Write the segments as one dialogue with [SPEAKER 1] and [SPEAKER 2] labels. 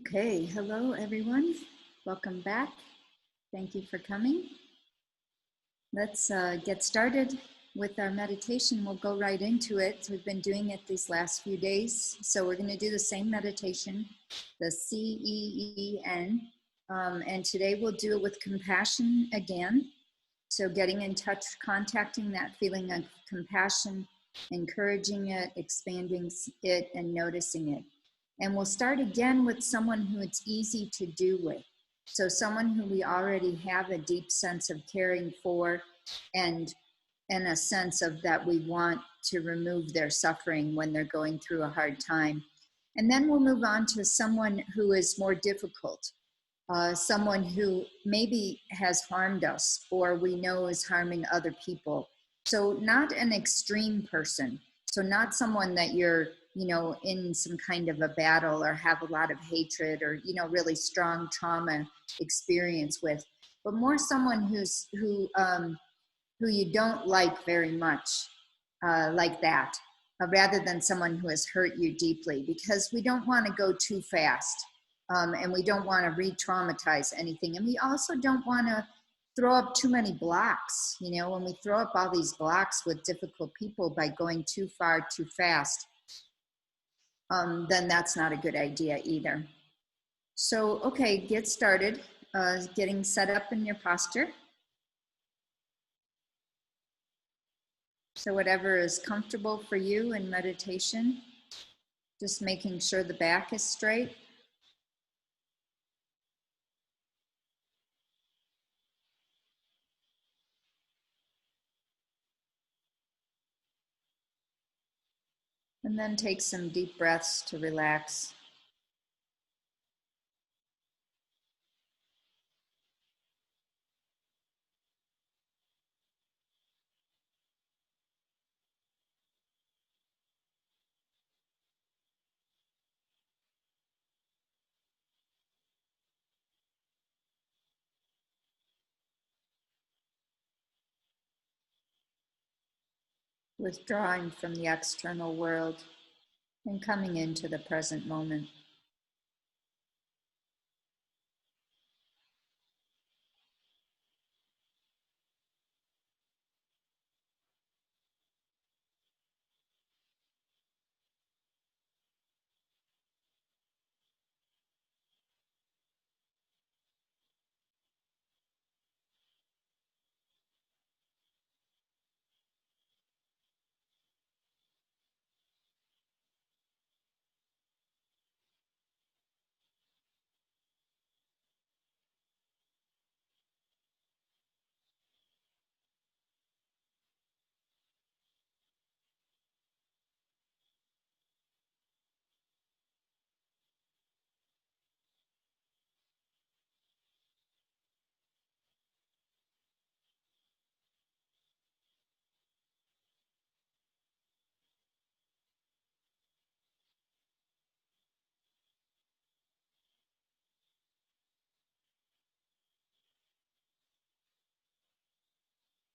[SPEAKER 1] Okay, hello everyone. Welcome back. Thank you for coming. Let's get started with our meditation. We'll go right into it. We've been doing it these last few days. So we're going to do the same meditation, the CEEN. And today we'll do it with compassion again. So getting in touch, contacting that feeling of compassion, encouraging it, expanding it, and noticing it. And we'll start again with someone who it's easy to do with. So someone who we already have a deep sense of caring for and a sense of that we want to remove their suffering when they're going through a hard time. And then we'll move on to someone who is more difficult, someone who maybe has harmed us or we know is harming other people. So not an extreme person. So not someone that you're, in some kind of a battle or have a lot of hatred or, really strong trauma experience with, but more someone who you don't like very much, like that, rather than someone who has hurt you deeply, because we don't want to go too fast, and we don't want to re-traumatize anything. And we also don't want to throw up too many blocks. When we throw up all these blocks with difficult people by going too far, too fast, then that's not a good idea either. So, okay, get started, getting set up in your posture. So whatever is comfortable for you in meditation, just making sure the back is straight. And then take some deep breaths to relax. Withdrawing from the external world and coming into the present moment.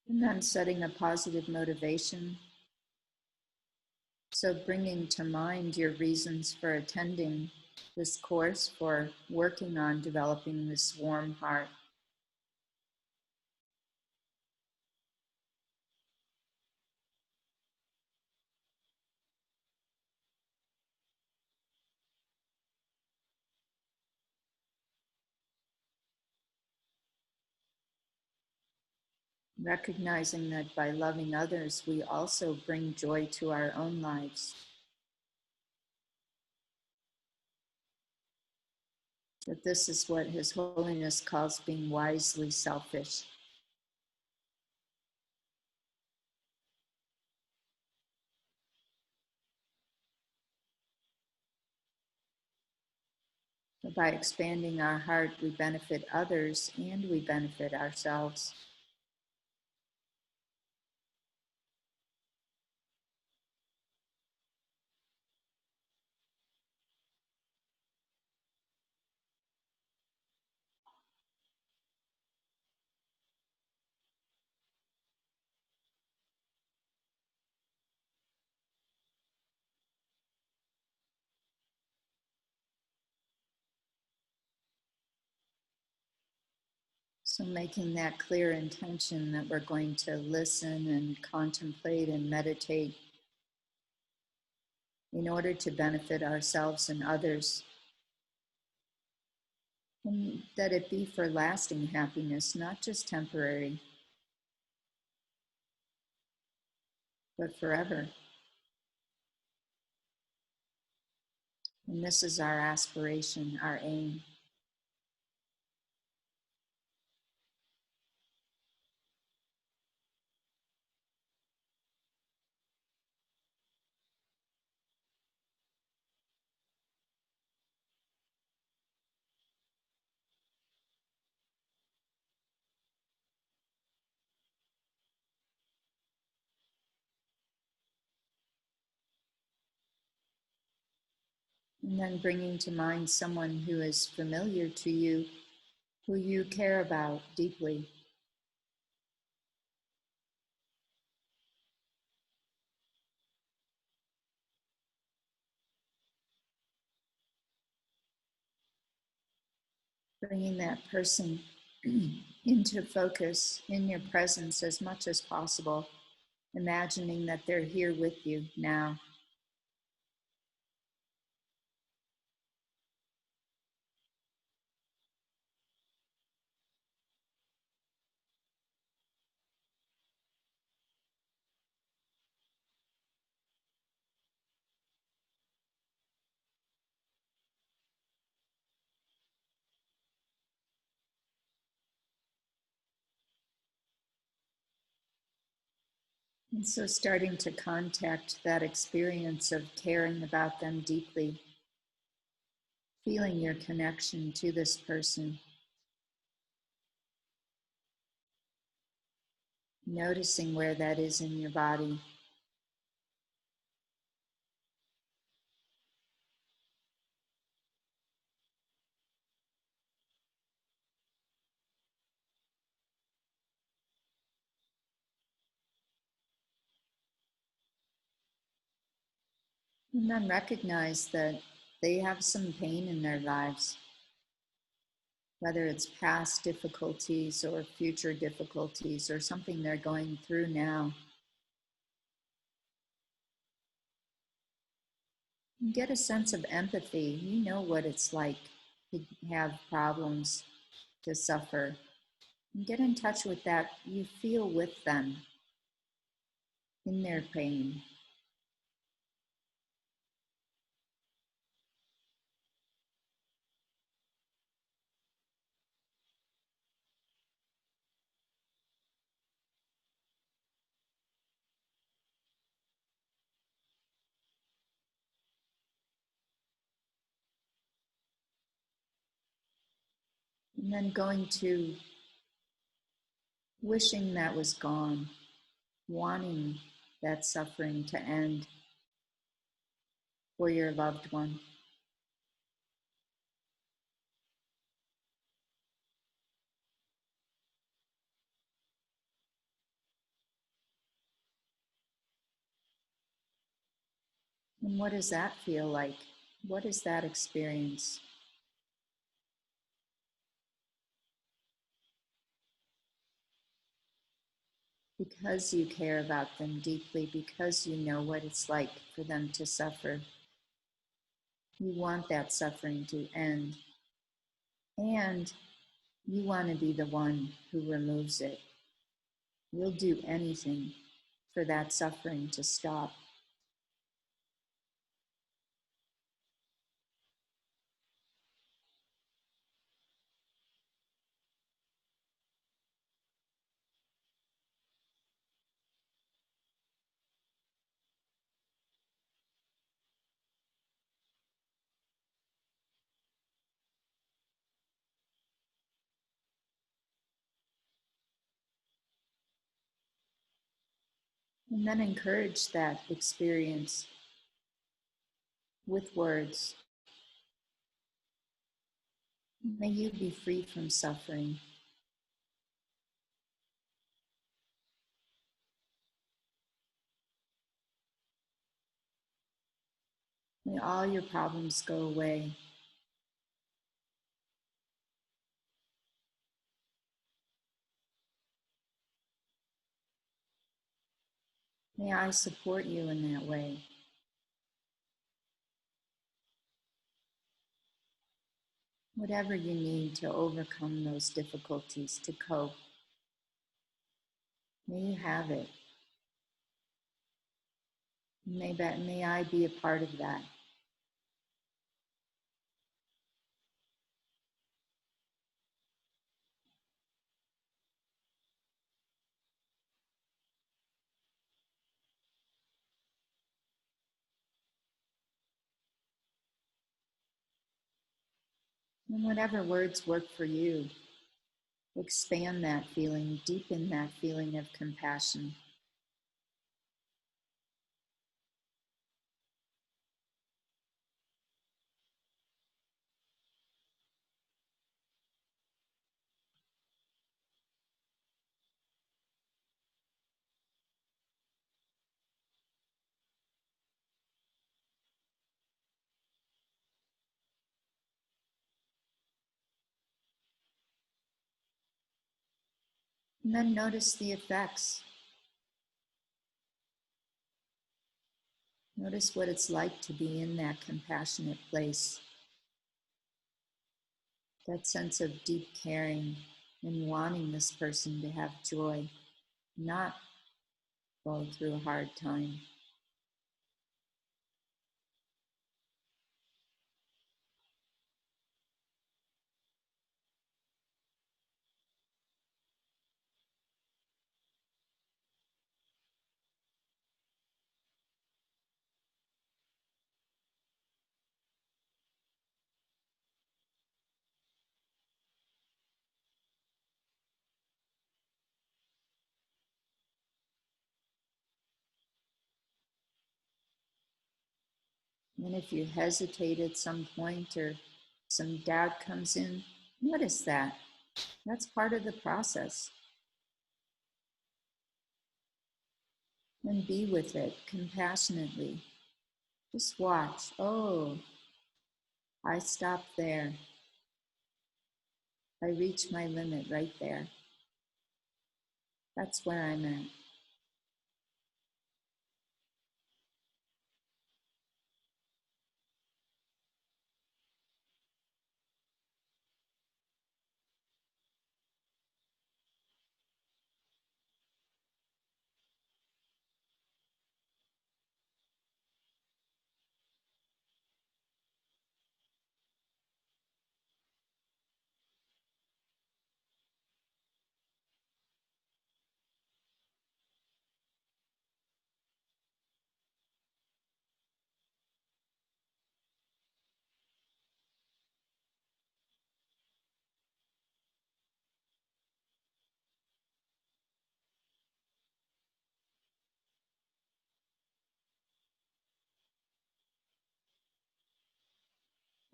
[SPEAKER 1] And then setting a positive motivation. So bringing to mind your reasons for attending this course, for working on developing this warm heart. Recognizing that by loving others, we also bring joy to our own lives. That this is what His Holiness calls being wisely selfish. So by expanding our heart, we benefit others and we benefit ourselves. So making that clear intention that we're going to listen and contemplate and meditate in order to benefit ourselves and others. And that it be for lasting happiness, not just temporary, but forever. And this is our aspiration, our aim. And then bringing to mind someone who is familiar to you, who you care about deeply. Bringing that person into focus in your presence as much as possible, imagining that they're here with you now. And so starting to contact that experience of caring about them deeply, feeling your connection to this person, noticing where that is in your body. And then recognize that they have some pain in their lives, whether it's past difficulties or future difficulties or something they're going through now. And get a sense of empathy. You know what it's like to have problems, to suffer. And get in touch with that. You feel with them in their pain. And then going to wishing that was gone, wanting that suffering to end for your loved one. And what does that feel like? What is that experience? Because you care about them deeply, because you know what it's like for them to suffer, you want that suffering to end. And you want to be the one who removes it. You'll do anything for that suffering to stop. And then encourage that experience with words. May you be free from suffering. May all your problems go away. May I support you in that way. Whatever you need to overcome those difficulties, to cope, may you have it. May I be a part of that. And whatever words work for you, expand that feeling, deepen that feeling of compassion. And then notice the effects. Notice what it's like to be in that compassionate place. That sense of deep caring and wanting this person to have joy, not go through a hard time. And if you hesitate at some point or some doubt comes in, notice that. That's part of the process. And be with it compassionately. Just watch. Oh, I stopped there. I reached my limit right there. That's where I'm at.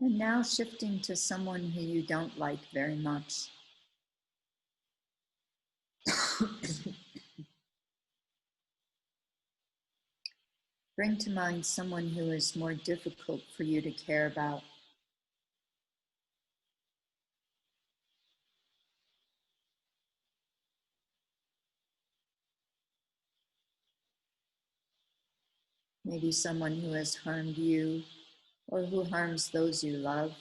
[SPEAKER 1] And now shifting to someone who you don't like very much. Bring to mind someone who is more difficult for you to care about. Maybe someone who has harmed you or who harms those you love.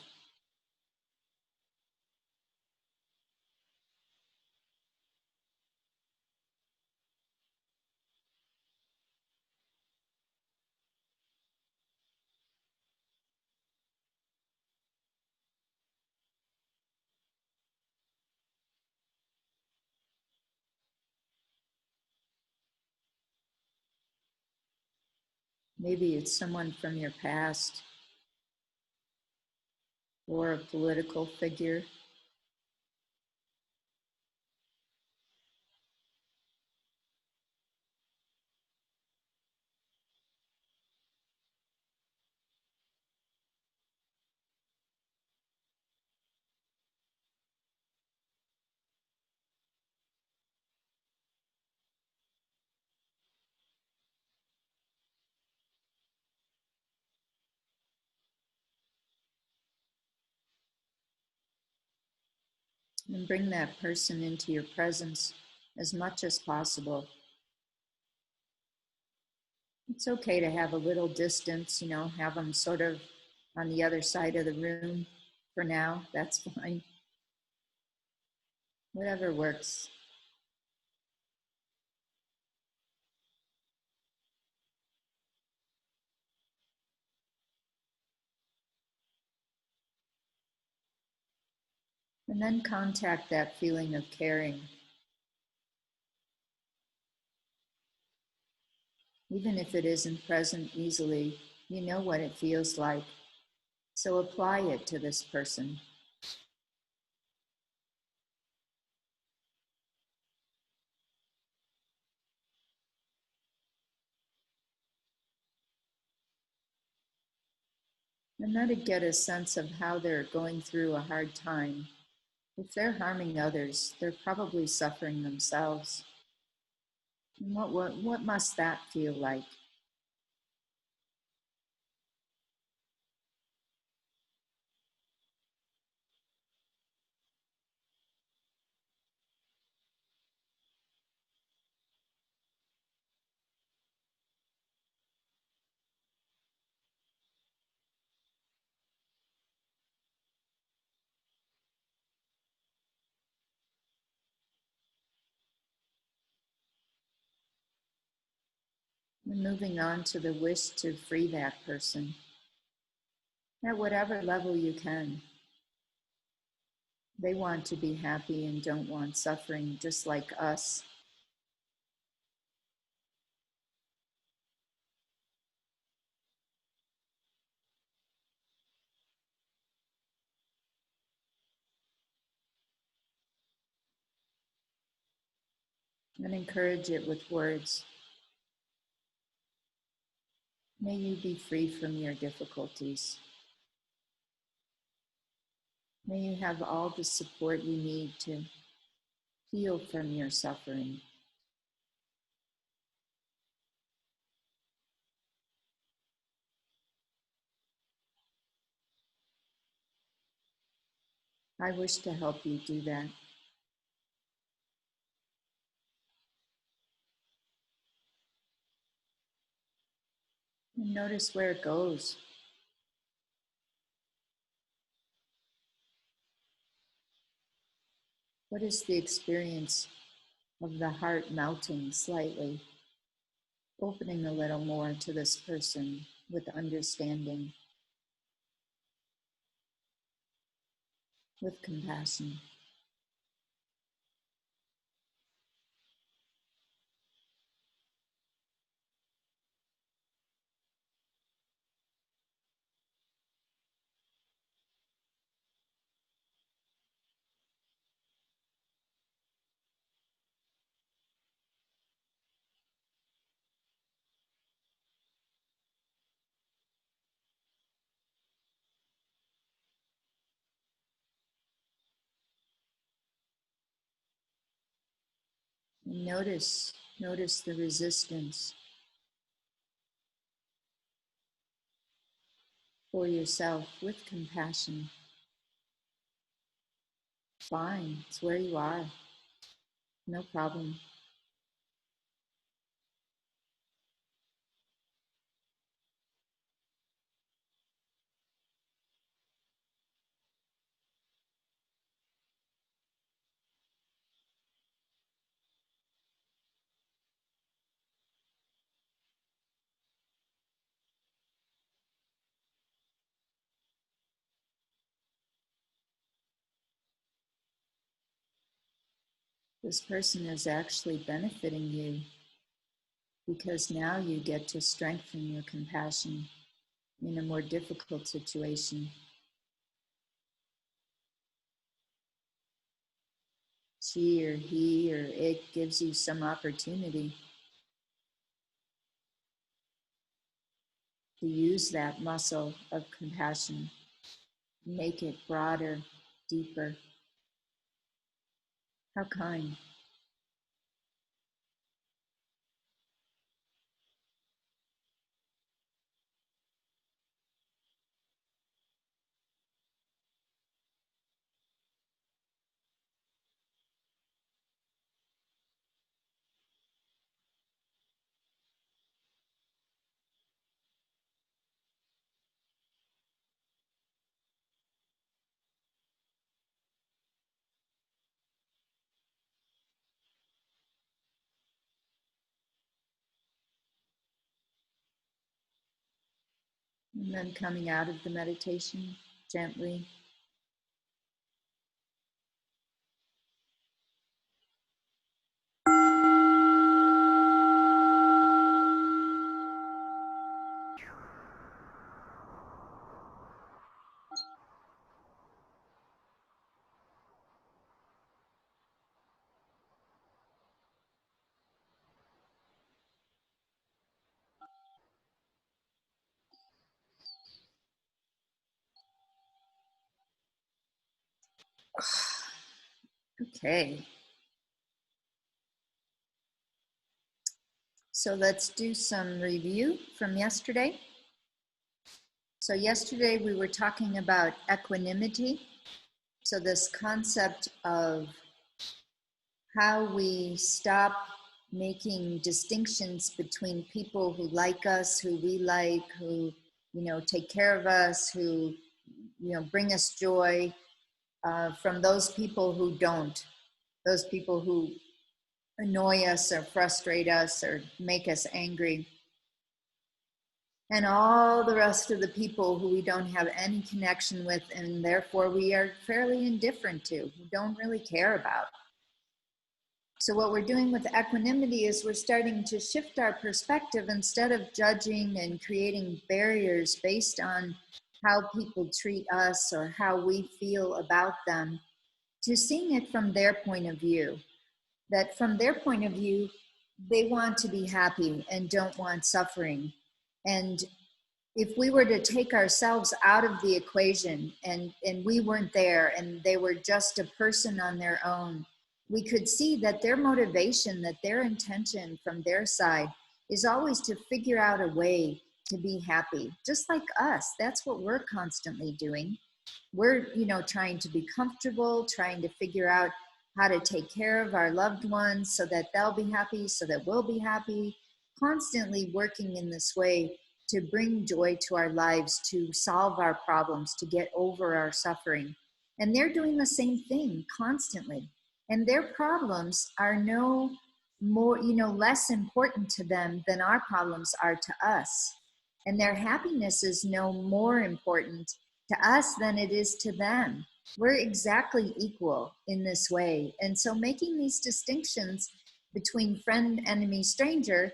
[SPEAKER 1] Maybe it's someone from your past or a political figure. And bring that person into your presence as much as possible. It's okay to have a little distance, have them sort of on the other side of the room for now. That's fine. Whatever works. And then contact that feeling of caring. Even if it isn't present easily, you know what it feels like. So apply it to this person. And let it get a sense of how they're going through a hard time. If they're harming others, they're probably suffering themselves. And what must that feel like? And moving on to the wish to free that person at whatever level you can. They want to be happy and don't want suffering, just like us. And encourage it with words. May you be free from your difficulties. May you have all the support you need to heal from your suffering. I wish to help you do that. And notice where it goes. What is the experience of the heart melting slightly, opening a little more to this person with understanding, with compassion? And notice the resistance for yourself with compassion. Fine, it's where you are. No problem. This person is actually benefiting you because now you get to strengthen your compassion in a more difficult situation. She or he or it gives you some opportunity to use that muscle of compassion, make it broader, deeper. How kind. And then coming out of the meditation gently. Okay. So let's do some review from yesterday. So yesterday we were talking about equanimity. So this concept of how we stop making distinctions between people who like us, who we like, who, take care of us, who, bring us joy, from those people who don't, those people who annoy us or frustrate us or make us angry. And all the rest of the people who we don't have any connection with and therefore we are fairly indifferent to, who don't really care about. So what we're doing with equanimity is we're starting to shift our perspective instead of judging and creating barriers based on how people treat us or how we feel about them, to seeing it from their point of view. That from their point of view, they want to be happy and don't want suffering. And if we were to take ourselves out of the equation and we weren't there and they were just a person on their own, we could see that their motivation, that their intention from their side is always to figure out a way to be happy, just like us. That's what we're constantly doing. We're, trying to be comfortable, trying to figure out how to take care of our loved ones so that they'll be happy, so that we'll be happy, constantly working in this way to bring joy to our lives, to solve our problems, to get over our suffering. And they're doing the same thing constantly. And their problems are no more, less important to them than our problems are to us. And their happiness is no more important to us than it is to them. We're exactly equal in this way. And so making these distinctions between friend, enemy, stranger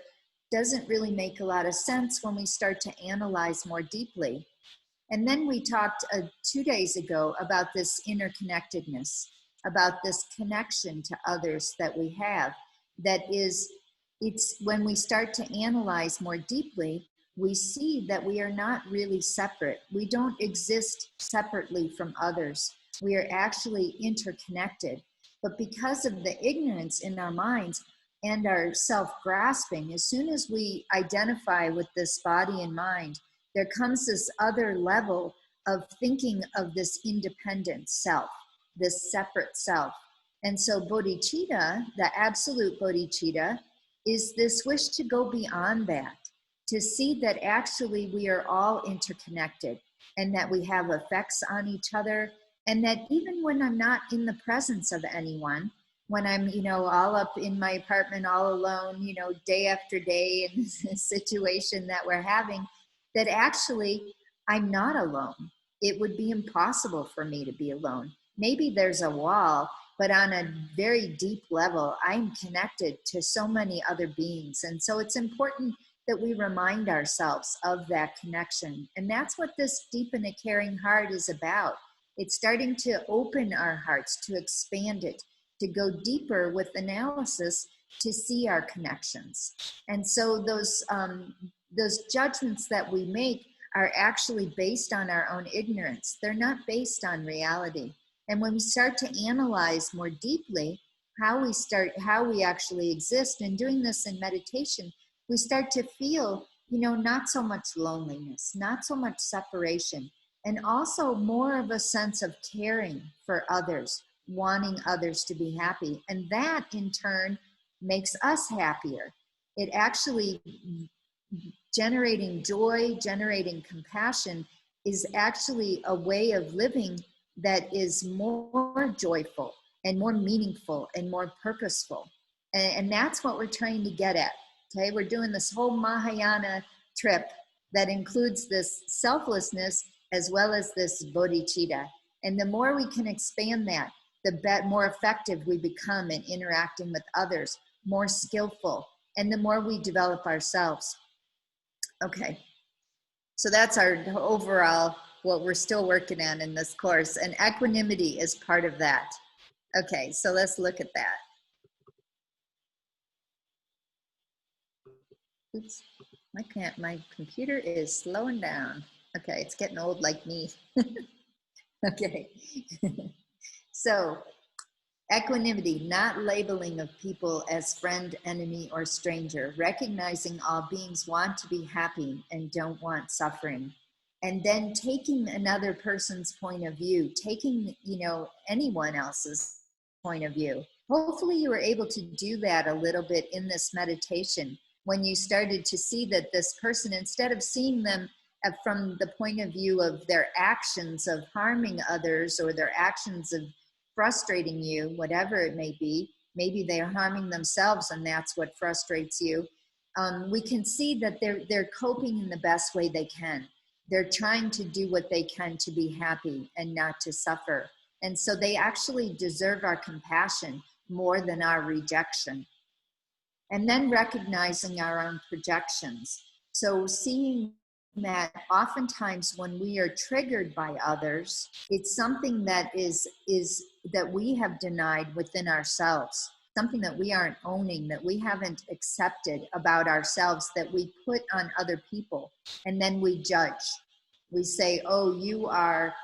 [SPEAKER 1] doesn't really make a lot of sense when we start to analyze more deeply. And then we talked 2 days ago about this interconnectedness, about this connection to others that we have. It's when we start to analyze more deeply, we see that we are not really separate. We don't exist separately from others. We are actually interconnected. But because of the ignorance in our minds and our self-grasping, as soon as we identify with this body and mind, there comes this other level of thinking of this independent self, this separate self. And so bodhicitta, the absolute bodhicitta, is this wish to go beyond that, to see that actually we are all interconnected and that we have effects on each other. And that even when I'm not in the presence of anyone, when I'm, all up in my apartment all alone, day after day in this situation that we're having, that actually I'm not alone. It would be impossible for me to be alone. Maybe there's a wall, but on a very deep level, I'm connected to so many other beings. And so it's important that we remind ourselves of that connection. And that's what this Deepen a Caring Heart is about. It's starting to open our hearts, to expand it, to go deeper with analysis, to see our connections. And so those judgments that we make are actually based on our own ignorance. They're not based on reality. And when we start to analyze more deeply how we actually exist, and doing this in meditation, we start to feel, not so much loneliness, not so much separation, and also more of a sense of caring for others, wanting others to be happy. And that in turn makes us happier. It actually, generating joy, generating compassion is actually a way of living that is more joyful and more meaningful and more purposeful. And that's what we're trying to get at. Okay, we're doing this whole Mahayana trip that includes this selflessness as well as this bodhicitta. And the more we can expand that, the more effective we become in interacting with others, more skillful, and the more we develop ourselves. Okay, so that's our overall, what we're still working on in this course, and equanimity is part of that. Okay, so let's look at that. Oops, my computer is slowing down. Okay, it's getting old like me. Okay, so equanimity, not labeling of people as friend, enemy, or stranger, recognizing all beings want to be happy and don't want suffering. And then taking another person's point of view, taking, anyone else's point of view. Hopefully you were able to do that a little bit in this meditation when you started to see that this person, instead of seeing them from the point of view of their actions of harming others or their actions of frustrating you, whatever it may be, maybe they're harming themselves and that's what frustrates you. We can see that they're coping in the best way they can. They're trying to do what they can to be happy and not to suffer. And so they actually deserve our compassion more than our rejection. And then recognizing our own projections. So seeing that oftentimes when we are triggered by others, it's something that is that we have denied within ourselves, something that we aren't owning, that we haven't accepted about ourselves, that we put on other people, and then we judge. We say, oh, you are,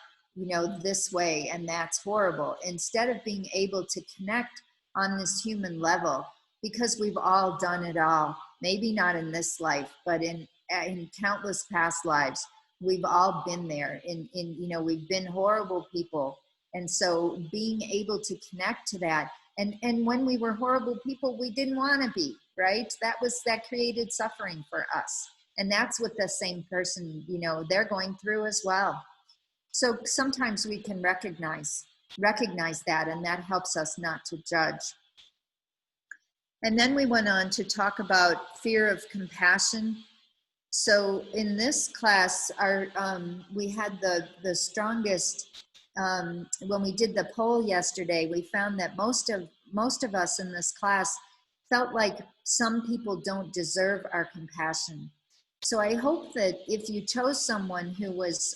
[SPEAKER 1] this way, and that's horrible, instead of being able to connect on this human level, because we've all done it all. Maybe not in this life, but in countless past lives, we've all been there. We've been horrible people, and so being able to connect to that, and when we were horrible people, we didn't want to be, right? That created suffering for us, and that's what the same person, they're going through as well. So sometimes we can recognize that, and that helps us not to judge. And then we went on to talk about fear of compassion. So in this class, we had the strongest, when we did the poll yesterday, we found that most of us in this class felt like some people don't deserve our compassion. So I hope that if you chose someone who was,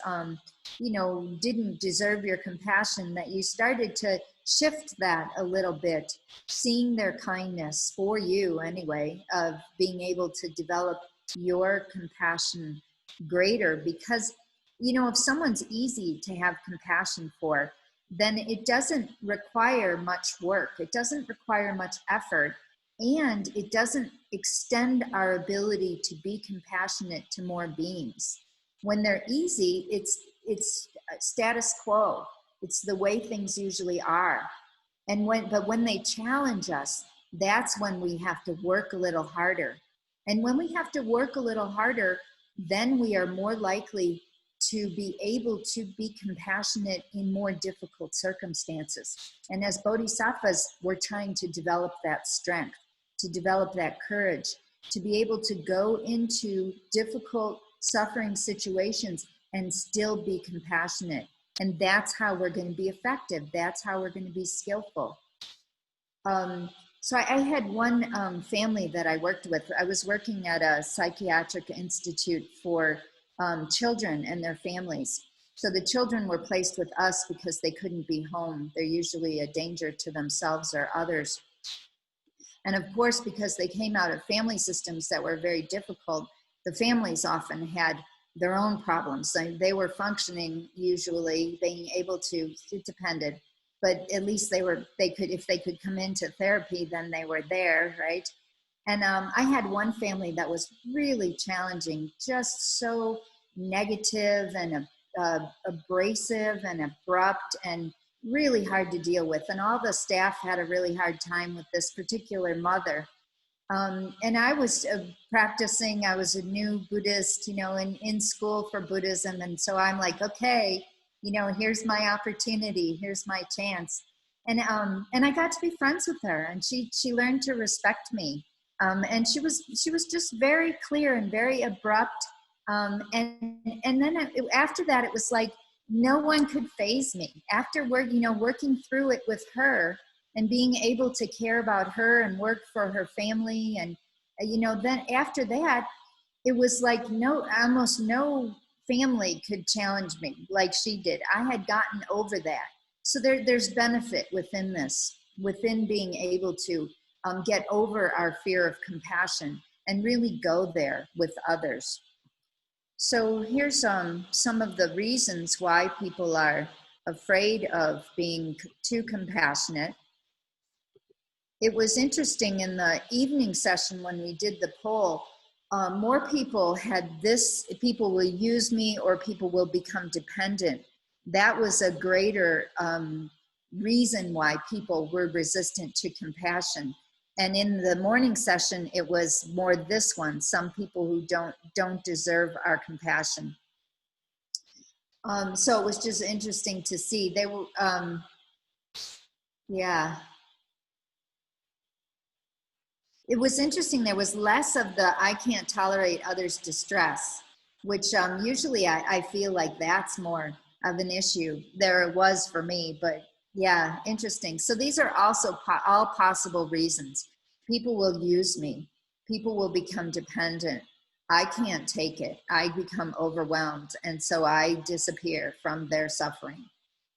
[SPEAKER 1] didn't deserve your compassion, that you started to shift that a little bit, seeing their kindness for you anyway, of being able to develop your compassion greater. Because, if someone's easy to have compassion for, then it doesn't require much work. It doesn't require much effort. And it doesn't extend our ability to be compassionate to more beings. When they're easy, it's status quo. It's the way things usually are. But when they challenge us, that's when we have to work a little harder. And when we have to work a little harder, then we are more likely to be able to be compassionate in more difficult circumstances. And as bodhisattvas, we're trying to develop that strength, to develop that courage, to be able to go into difficult suffering situations and still be compassionate. And that's how we're going to be effective. That's how we're going to be skillful. So I had one family that I worked with. I was working at a psychiatric institute for children and their families. So the children were placed with us because they couldn't be home. They're usually a danger to themselves or others. And of course, because they came out of family systems that were very difficult, the families often had their own problems. So they were functioning, usually being able to, it depended, but at least if they could come into therapy, then they were there, right? And I had one family that was really challenging, just so negative and abrasive and abrupt and really hard to deal with. And all the staff had a really hard time with this particular mother. And I was practicing, I was a new Buddhist, in school for Buddhism. And so I'm like, okay, here's my opportunity, here's my chance. And I got to be friends with her, and she learned to respect me. And she was just very clear and very abrupt And then after that, it was like no one could faze me. After working through it with her and being able to care about her and work for her family, and then after that, it was like almost no family could challenge me like she did. I had gotten over that. So there's benefit within this, within being able to get over our fear of compassion and really go there with others. So here's some of the reasons why people are afraid of being too compassionate. It was interesting in the evening session when we did the poll, more people had this: people will use me or people will become dependent. That was a greater reason why people were resistant to compassion. And in the morning session, it was more this one: some people who don't deserve our compassion. So it was just interesting to see. They were, yeah. It was interesting. There was less of the "I can't tolerate others' distress," which usually I feel like that's more of an issue. There it was for me, but yeah, interesting. So these are also all possible reasons. People will use me. People will become dependent. I can't take it. I become overwhelmed, and so I disappear from their suffering.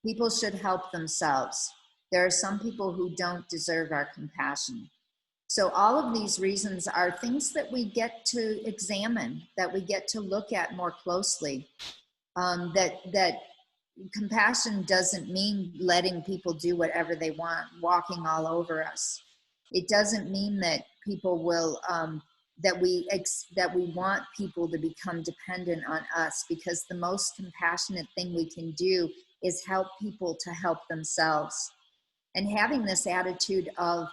[SPEAKER 1] People should help themselves. There are some people who don't deserve our compassion. So all of these reasons are things that we get to examine, that we get to look at more closely. That compassion doesn't mean letting people do whatever they want, walking all over us. It doesn't mean that people will that we want people to become dependent on us, because the most compassionate thing we can do is help people to help themselves. And having this attitude of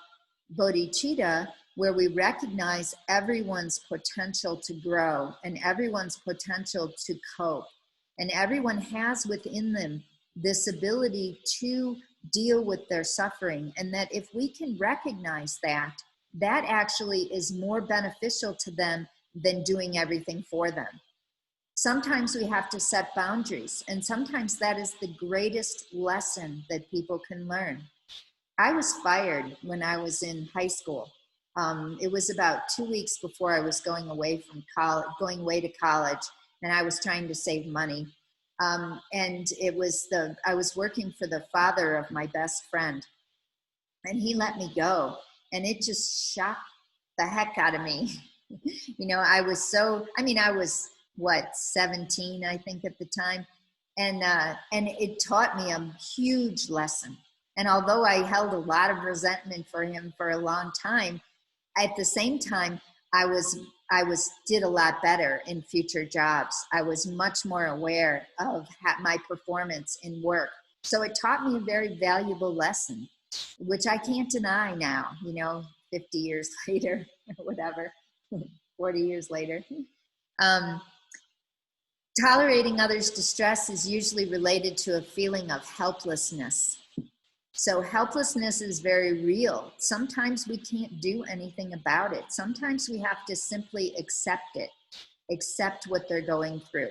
[SPEAKER 1] bodhicitta, where we recognize everyone's potential to grow and everyone's potential to cope, and everyone has within them this ability to deal with their suffering, and that if we can recognize that, that actually is more beneficial to them than doing everything for them. Sometimes we have to set boundaries, and sometimes that is the greatest lesson that people can learn. I was fired when I was in high school. It was about 2 weeks before I was going away from college, going away to college, and I was trying to save money. And I was working for the father of my best friend, and he let me go, and it just shocked the heck out of me. I was what, 17, I think, at the time, and it taught me a huge lesson. And although I held a lot of resentment for him for a long time, at the same time, I did a lot better in future jobs. I was much more aware of my performance in work. So it taught me a very valuable lesson, which I can't deny now, 50 years later, or whatever, 40 years later. Tolerating others' distress is usually related to a feeling of helplessness. So helplessness is very real. Sometimes we can't do anything about it. Sometimes we have to simply accept it, accept what they're going through,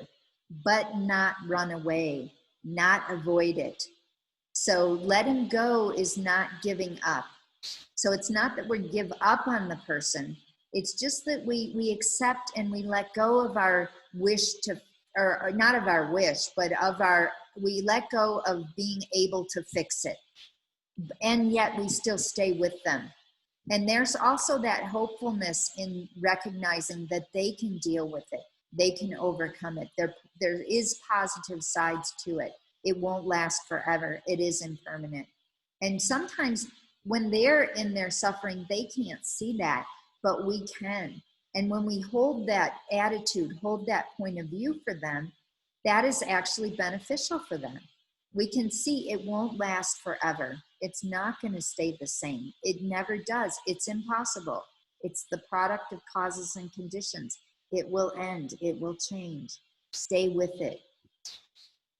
[SPEAKER 1] but not run away, not avoid it. So letting go is not giving up. So it's not that we give up on the person. It's just that we accept and we let go of our wish to, or not of our wish, but we let go of being able to fix it. And yet we still stay with them. And there's also that hopefulness in recognizing that they can deal with it. They can overcome it. There is positive sides to it. It won't last forever. It is impermanent. And sometimes when they're in their suffering, they can't see that, but we can. And when we hold that attitude, hold that point of view for them, that is actually beneficial for them. We can see it won't last forever. It's not going to stay the same. It never does. It's impossible. It's the product of causes and conditions. It will end. It will change. Stay with it.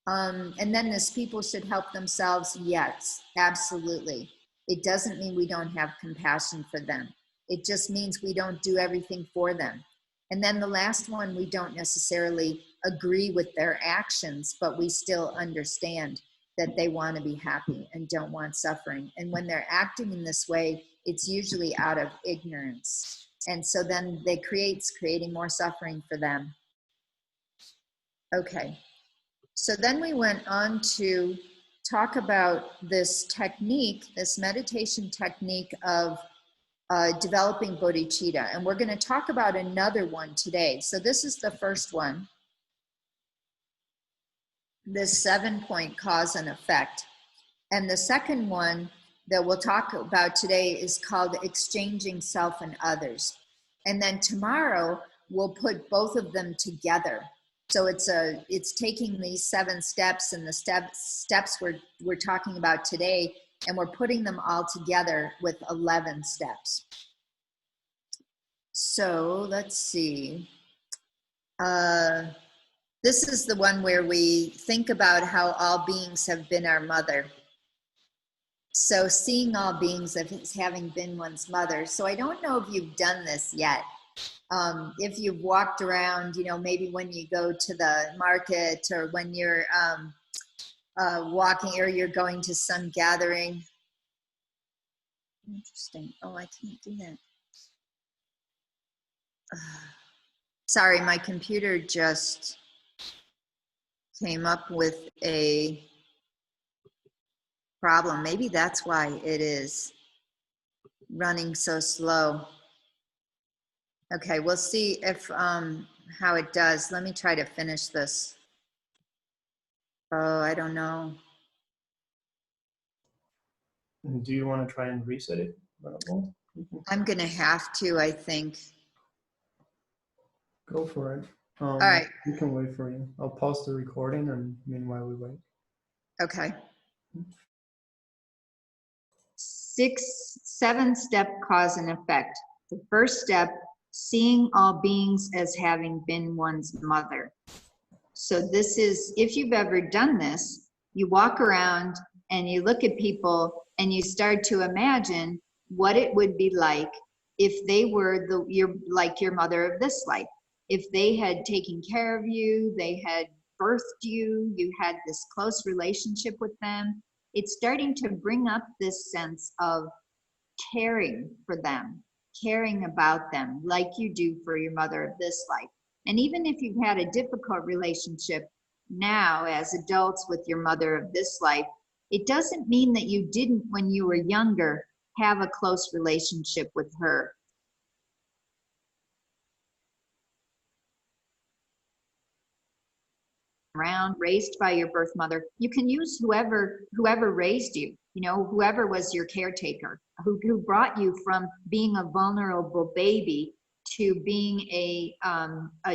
[SPEAKER 1] And then this people should help themselves. Yes, absolutely. It doesn't mean we don't have compassion for them. It just means we don't do everything for them. And then the last one, we don't necessarily agree with their actions, but we still understand that they want to be happy and don't want suffering. And when they're acting in this way, it's usually out of ignorance. And so then they creating more suffering for them. Okay. So then we went on to talk about this technique, this meditation technique of developing bodhicitta. And we're going to talk about another one today. So this is the first one, this 7-point cause and effect. And the second one that we'll talk about today is called exchanging self and others. And then tomorrow we'll put both of them together. So it's taking these 7 steps and the steps we're talking about today, and we're putting them all together with 11 steps. So let's see. This is the one where we think about how all beings have been our mother. So seeing all beings as having been one's mother. So I don't know if you've done this yet. If you've walked around, maybe when you go to the market or when you're walking or you're going to some gathering. Interesting. Oh, I can't do that. Sorry, my computer just came up with a problem. Maybe that's why it is running so slow. Okay, we'll see if how it does. Let me try to finish this. Oh, I don't know.
[SPEAKER 2] Do you want to try and reset it?
[SPEAKER 1] I'm gonna have to, I think.
[SPEAKER 2] Go for it.
[SPEAKER 1] All right.
[SPEAKER 2] We can wait for you. I'll pause the recording and meanwhile we wait.
[SPEAKER 1] Okay. 7-step cause and effect. The first step, seeing all beings as having been one's mother. So this is, if you've ever done this, you walk around and you look at people and you start to imagine what it would be like if they were like your mother of this life. If they had taken care of you, they had birthed you, you had this close relationship with them. It's starting to bring up this sense of caring for them, caring about them like you do for your mother of this life. And even if you've had a difficult relationship now as adults with your mother of this life, it doesn't mean that you didn't, when you were younger, have a close relationship with her. Around, raised by your birth mother, you can use whoever raised you, whoever was your caretaker, who brought you from being a vulnerable baby to being a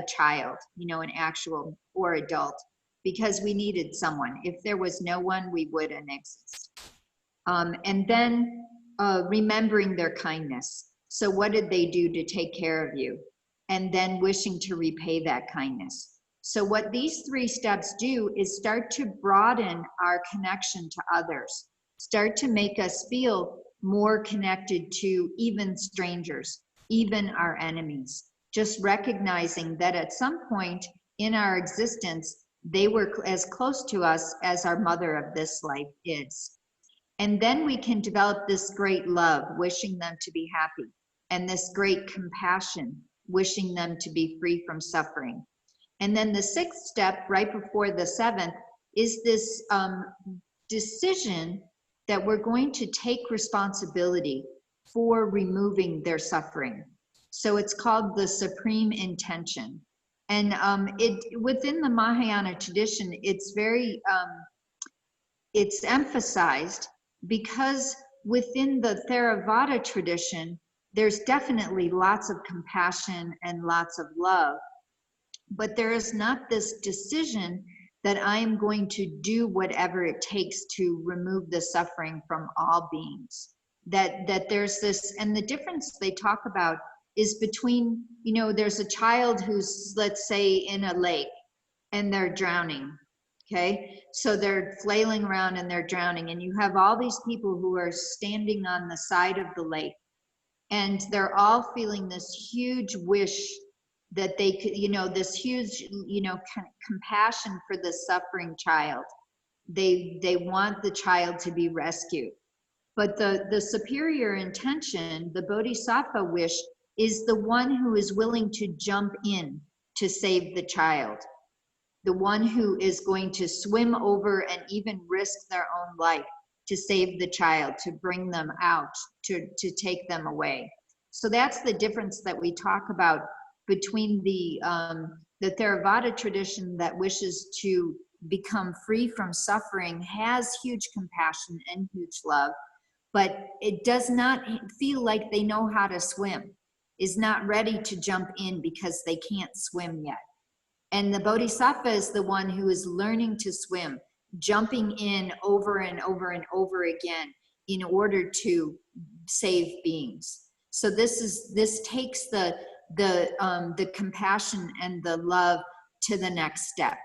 [SPEAKER 1] child, an actual or adult, because we needed someone. If there was no one, we wouldn't exist. And then remembering their kindness. So what did they do to take care of you? And then wishing to repay that kindness. So what these 3 steps do is start to broaden our connection to others, start to make us feel more connected to even strangers, even our enemies, just recognizing that at some point in our existence, they were as close to us as our mother of this life is. And then we can develop this great love, wishing them to be happy, and this great compassion, wishing them to be free from suffering. And then the 6th step, right before the 7th, is this decision that we're going to take responsibility for removing their suffering. So it's called the supreme intention. And within the Mahayana tradition, it's very, it's emphasized because within the Theravada tradition, there's definitely lots of compassion and lots of love. But there is not this decision that I am going to do whatever it takes to remove the suffering from all beings. That there's this, and the difference they talk about is between, there's a child who's, let's say, in a lake and they're drowning, okay? So they're flailing around and they're drowning, and you have all these people who are standing on the side of the lake, and they're all feeling this huge wish
[SPEAKER 3] that they could, you know, this huge, you know, compassion for the suffering child. They want the child to be rescued. But the superior intention, the bodhisattva wish, is the one who is willing to jump in to save the child, the one who is going to swim over and even risk their own life to save the child, to bring them out, to take them away. So that's the difference that we talk about between the Theravada tradition that wishes to become free from suffering, has huge compassion and huge love, but it does not feel like they know how to swim, is not ready to jump in because they can't swim yet. And the bodhisattva is the one who is learning to swim, jumping in over and over and over again in order to save beings. So this takes the compassion and the love to the next step.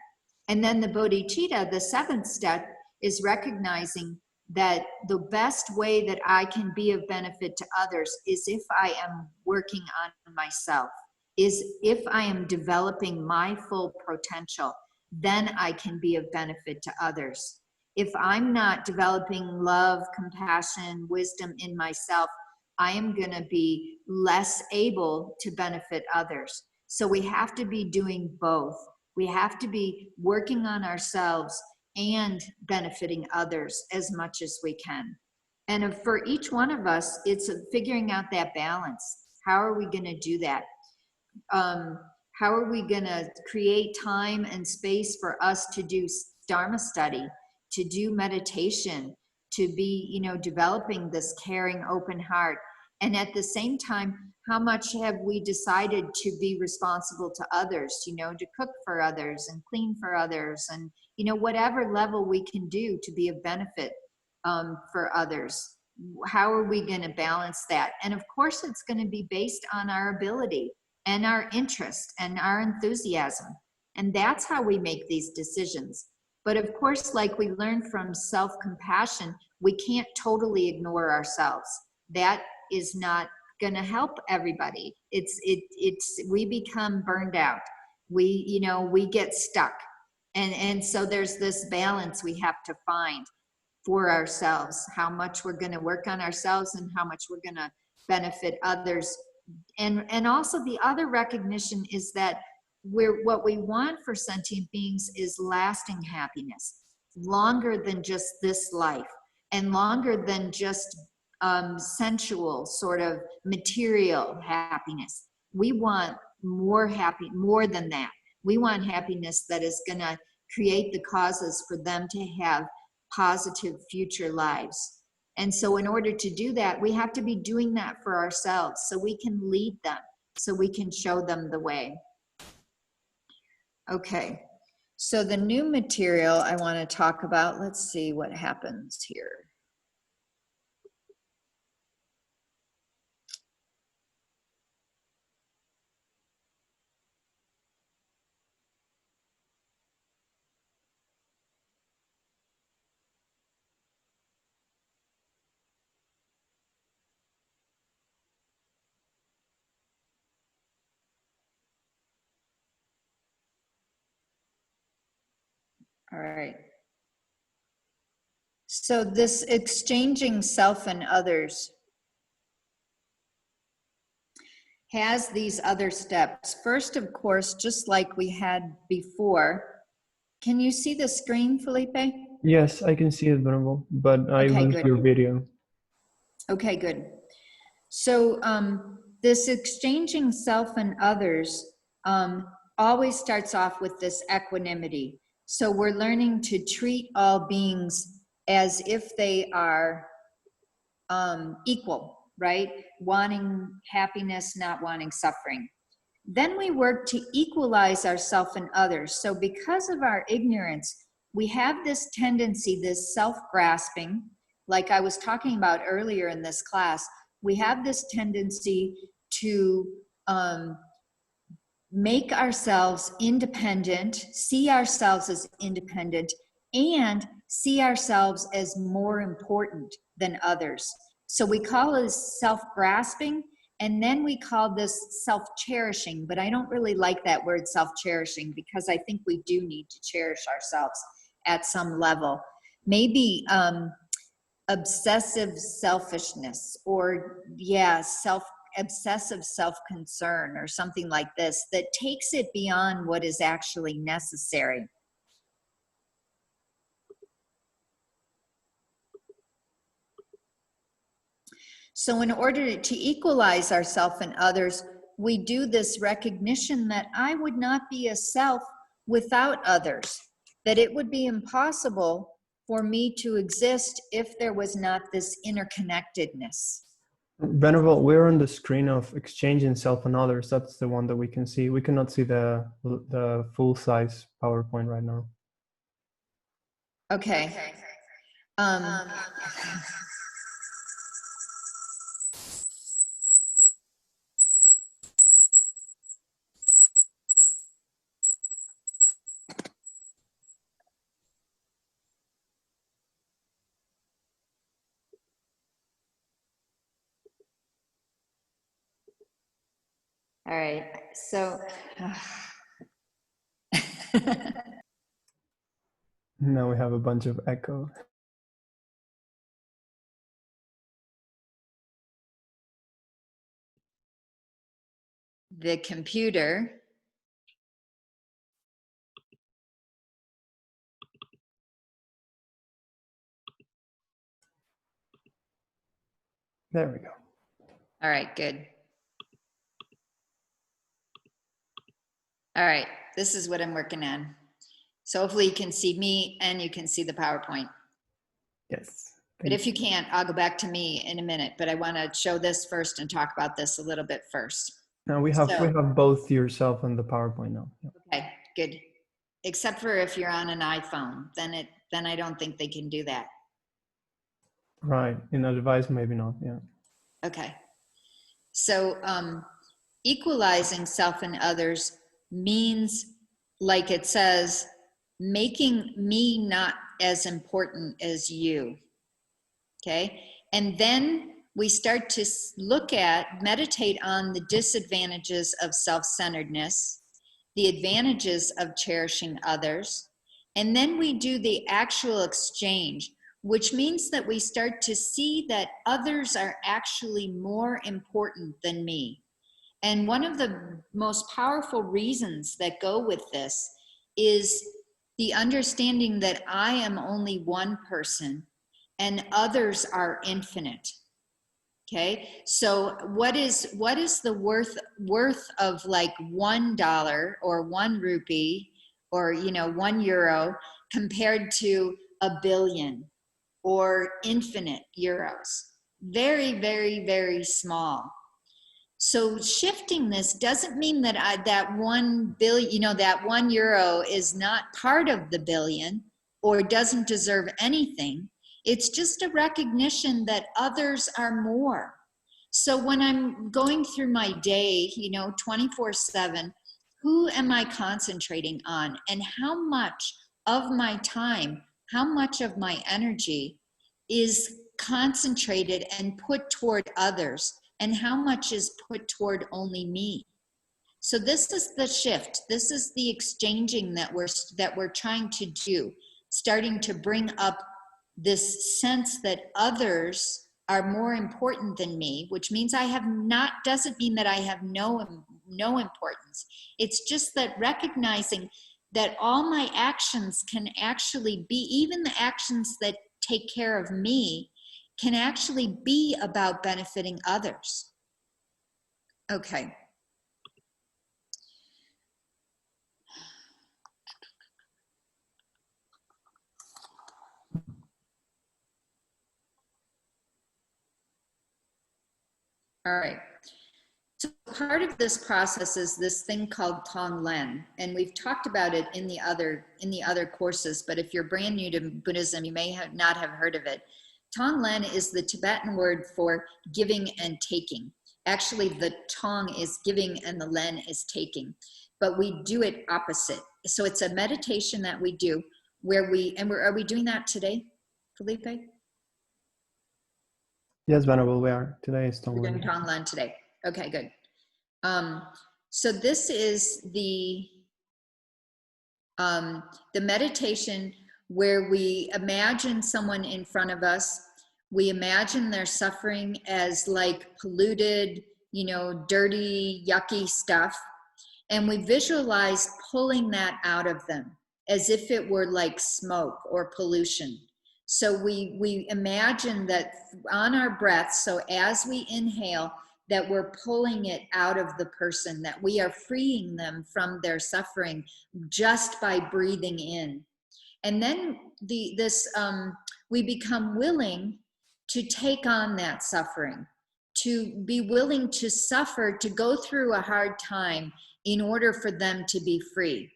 [SPEAKER 3] And then the bodhicitta, the seventh step, is recognizing that the best way that I can be of benefit to others is if I am working on myself, is if I am developing my full potential, then I can be of benefit to others. If I'm not developing love, compassion, wisdom in myself, I am going to be less able to benefit others. So we have to be doing both. We have to be working on ourselves and benefiting others as much as we can. And for each one of us, it's figuring out that balance. How are we going to do that? How are we going to create time and space for us to do Dharma study, to do meditation, to be, you know, developing this caring, open heart? And at the same time, how much have we decided to be responsible to others, you know, to cook for others and clean for others and, you know, whatever level we can do to be of benefit for others? How are we going to balance that? And of course, it's going to be based on our ability and our interest and our enthusiasm. And that's how we make these decisions. But of course, like we learned from self-compassion, we can't totally ignore ourselves. That is not going to help everybody. We become burned out. We get stuck. And so there's this balance we have to find for ourselves, how much we're going to work on ourselves and how much we're going to benefit others. And also the other recognition is that what we want for sentient beings is lasting happiness, longer than just this life and longer than just sensual sort of material happiness. We want more than that. We want happiness that is going to create the causes for them to have positive future lives. And so in order to do that, we have to be doing that for ourselves so we can lead them, so we can show them the way. Okay, so the new material I want to talk about, let's see what happens here. All right. So this exchanging self and others has these other steps. First, of course, just like we had before, can you see the screen, Felipe?
[SPEAKER 2] Yes, I can see it, Venerable, but I
[SPEAKER 3] Okay,
[SPEAKER 2] lose
[SPEAKER 3] good.
[SPEAKER 2] your video.
[SPEAKER 3] Okay, good. So this exchanging self and others always starts off with this equanimity. So we're learning to treat all beings as if they are equal, right? Wanting happiness, not wanting suffering. Then we work to equalize ourselves and others. So because of our ignorance, we have this tendency, this self-grasping, like I was talking about earlier in this class, we have this tendency to make ourselves independent, see ourselves as independent, and see ourselves as more important than others. So we call it self-grasping, And then we call this self-cherishing, but I don't really like that word self-cherishing because I think we do need to cherish ourselves at some level. Maybe obsessive selfishness, or obsessive self-concern, or something like this that takes it beyond what is actually necessary. So in order to equalize ourselves and others, we do this recognition that I would not be a self without others, that it would be impossible for me to exist if there was not this interconnectedness.
[SPEAKER 2] Venerable, we're on the screen of exchanging self and others. That's the one that we can see. We cannot see the full-size PowerPoint right now.
[SPEAKER 3] Okay. All right, so
[SPEAKER 2] Now we have a bunch of echo.
[SPEAKER 3] the computer
[SPEAKER 2] There we go.
[SPEAKER 3] all right, good. All right, this is what I'm working on. So hopefully you can see me and you can see the PowerPoint.
[SPEAKER 2] Yes.
[SPEAKER 3] But if you can't, I'll go back to me in a minute, but I want to show this first and talk about this a little bit first.
[SPEAKER 2] Now we have both yourself and the PowerPoint now. Yeah.
[SPEAKER 3] Okay, good. Except for if you're on an iPhone, then I don't think they can do that.
[SPEAKER 2] Right. In a device, maybe not. Yeah.
[SPEAKER 3] Okay. So equalizing self and others means, like it says, making me not as important as you. Okay. And then we start to meditate on the disadvantages of self-centeredness, the advantages of cherishing others. And then we do the actual exchange, which means that we start to see that others are actually more important than me. And one of the most powerful reasons that go with this is the understanding that I am only one person and others are infinite. Okay, so what is the worth of like $1 or 1 rupee or €1 compared to a billion or infinite euros? Very, very, very small. So shifting this doesn't mean that that 1 billion, that €1 is not part of the billion or doesn't deserve anything. It's just a recognition that others are more. So when I'm going through my day, 24/7, who am I concentrating on, and how much of my time, how much of my energy is concentrated and put toward others, and how much is put toward only me? So this is the shift. This is the exchanging that we're trying to do, starting to bring up this sense that others are more important than me, which means doesn't mean that I have no importance. It's just that recognizing that all my actions can actually be, even the actions that take care of me, can actually be about benefiting others. Okay. All right. So part of this process is this thing called Tonglen, and we've talked about it in the other courses, but if you're brand new to Buddhism, you may not have heard of it. Tonglen is the Tibetan word for giving and taking. Actually, the Tong is giving and the Len is taking, but we do it opposite. So it's a meditation that we do where are we doing that today, Felipe?
[SPEAKER 2] Yes, Venerable, we are. Today is
[SPEAKER 3] We're doing
[SPEAKER 2] Tonglen.
[SPEAKER 3] Tonglen today.
[SPEAKER 1] Okay, good. So this is the meditation where we imagine someone in front of us. We imagine their suffering as like polluted, dirty, yucky stuff. And we visualize pulling that out of them as if it were like smoke or pollution. So we imagine that on our breath, so as we inhale, that we're pulling it out of the person, that we are freeing them from their suffering just by breathing in. And then we become willing to take on that suffering, to be willing to suffer, to go through a hard time in order for them to be free.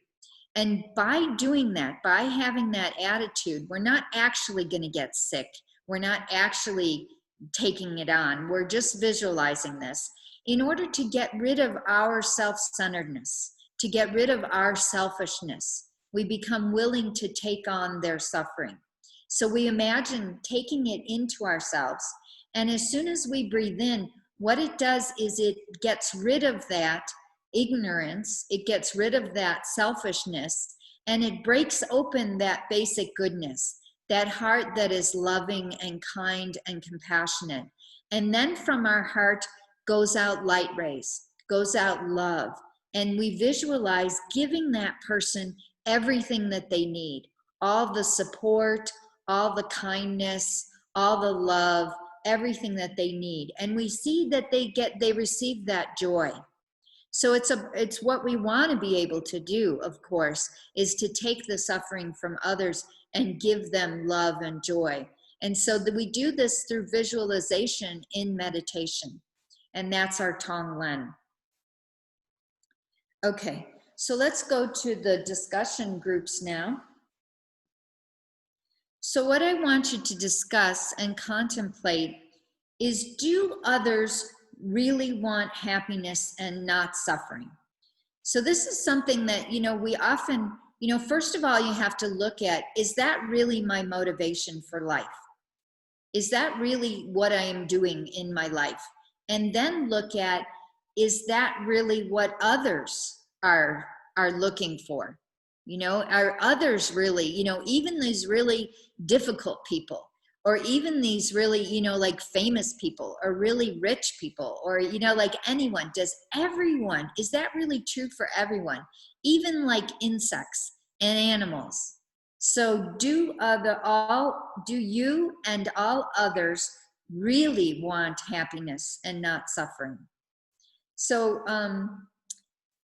[SPEAKER 1] And by doing that, by having that attitude, we're not actually going to get sick. We're not actually taking it on. We're just visualizing this in order to get rid of our self-centeredness, to get rid of our selfishness. We become willing to take on their suffering. So we imagine taking it into ourselves. And as soon as we breathe in, what it does is it gets rid of that ignorance, it gets rid of that selfishness, and it breaks open that basic goodness, that heart that is loving and kind and compassionate. And then from our heart goes out light rays, goes out love. And we visualize giving that person everything that they need, all the support, all the kindness, all the love, everything that they need. And we see that they receive that joy. So it's what we want to be able to do, of course, is to take the suffering from others and give them love and joy. And so that we do this through visualization in meditation. And that's our Tonglen. Okay, so let's go to the discussion groups now. So what I want you to discuss and contemplate is, do others really want happiness and not suffering? So this is something that, we often, first of all, you have to look at, is that really my motivation for life? Is that really what I am doing in my life? And then look at, is that really what others are looking for? Are others really, even these really difficult people, or even these really, like famous people or really rich people, or, like anyone, is that really true for everyone? Even like insects and animals. So do you and all others really want happiness and not suffering? So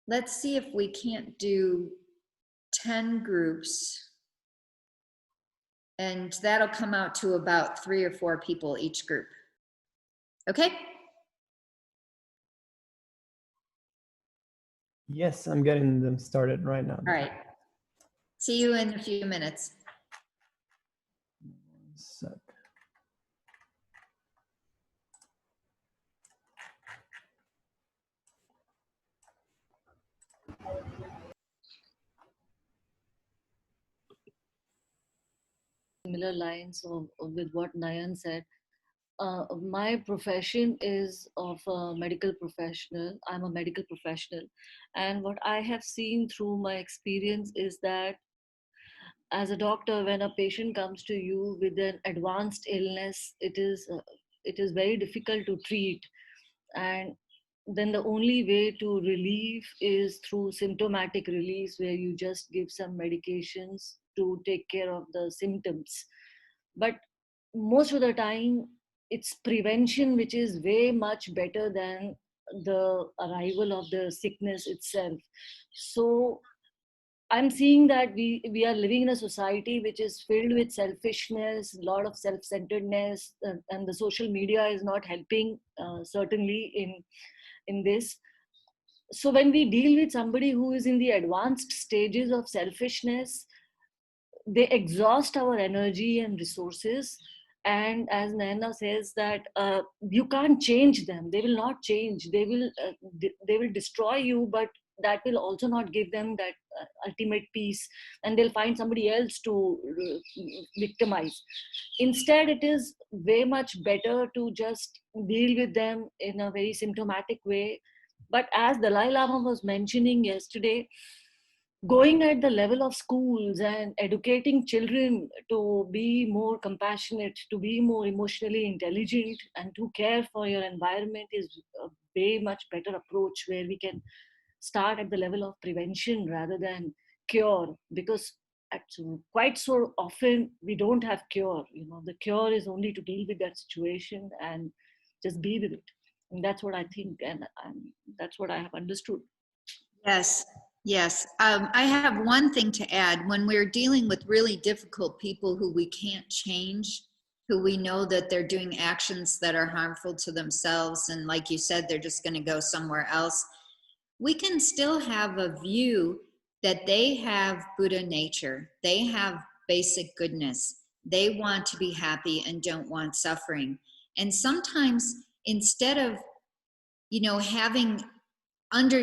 [SPEAKER 1] let's see if we can't do 10 groups, and that'll come out to about 3 or 4 people each group. Okay?
[SPEAKER 2] Yes, I'm getting them started right now.
[SPEAKER 1] All right. See you in a few minutes.
[SPEAKER 2] One sec.
[SPEAKER 4] Similar lines with what Nayan said. My profession is of a medical professional. I'm a medical professional. And what I have seen through my experience is that as a doctor, when a patient comes to you with an advanced illness, it is very difficult to treat. And then the only way to relieve is through symptomatic release, where you just give some medications to take care of the symptoms. But most of the time, it's prevention which is way much better than the arrival of the sickness itself. So I'm seeing that we are living in a society which is filled with selfishness, a lot of self-centeredness, and the social media is not helping certainly in this. So when we deal with somebody who is in the advanced stages of selfishness, they exhaust our energy and resources. And as Naina says that you can't change them, they will not change, they will destroy you, but that will also not give them that ultimate peace, and they'll find somebody else to victimize. Instead, it is way much better to just deal with them in a very symptomatic way. But as Dalai Lama was mentioning yesterday, going at the level of schools and educating children to be more compassionate, to be more emotionally intelligent, and to care for your environment is a way much better approach, where we can start at the level of prevention rather than cure. Because quite so often we don't have cure. The cure is only to deal with that situation and just be with it. And that's what I think, and that's what I have understood.
[SPEAKER 3] Yes, yes. I have one thing to add. When we're dealing with really difficult people who we can't change, who we know that they're doing actions that are harmful to themselves, and like you said, they're just going to go somewhere else, we can still have a view that they have Buddha nature. They have basic goodness. They want to be happy and don't want suffering. And sometimes instead of, having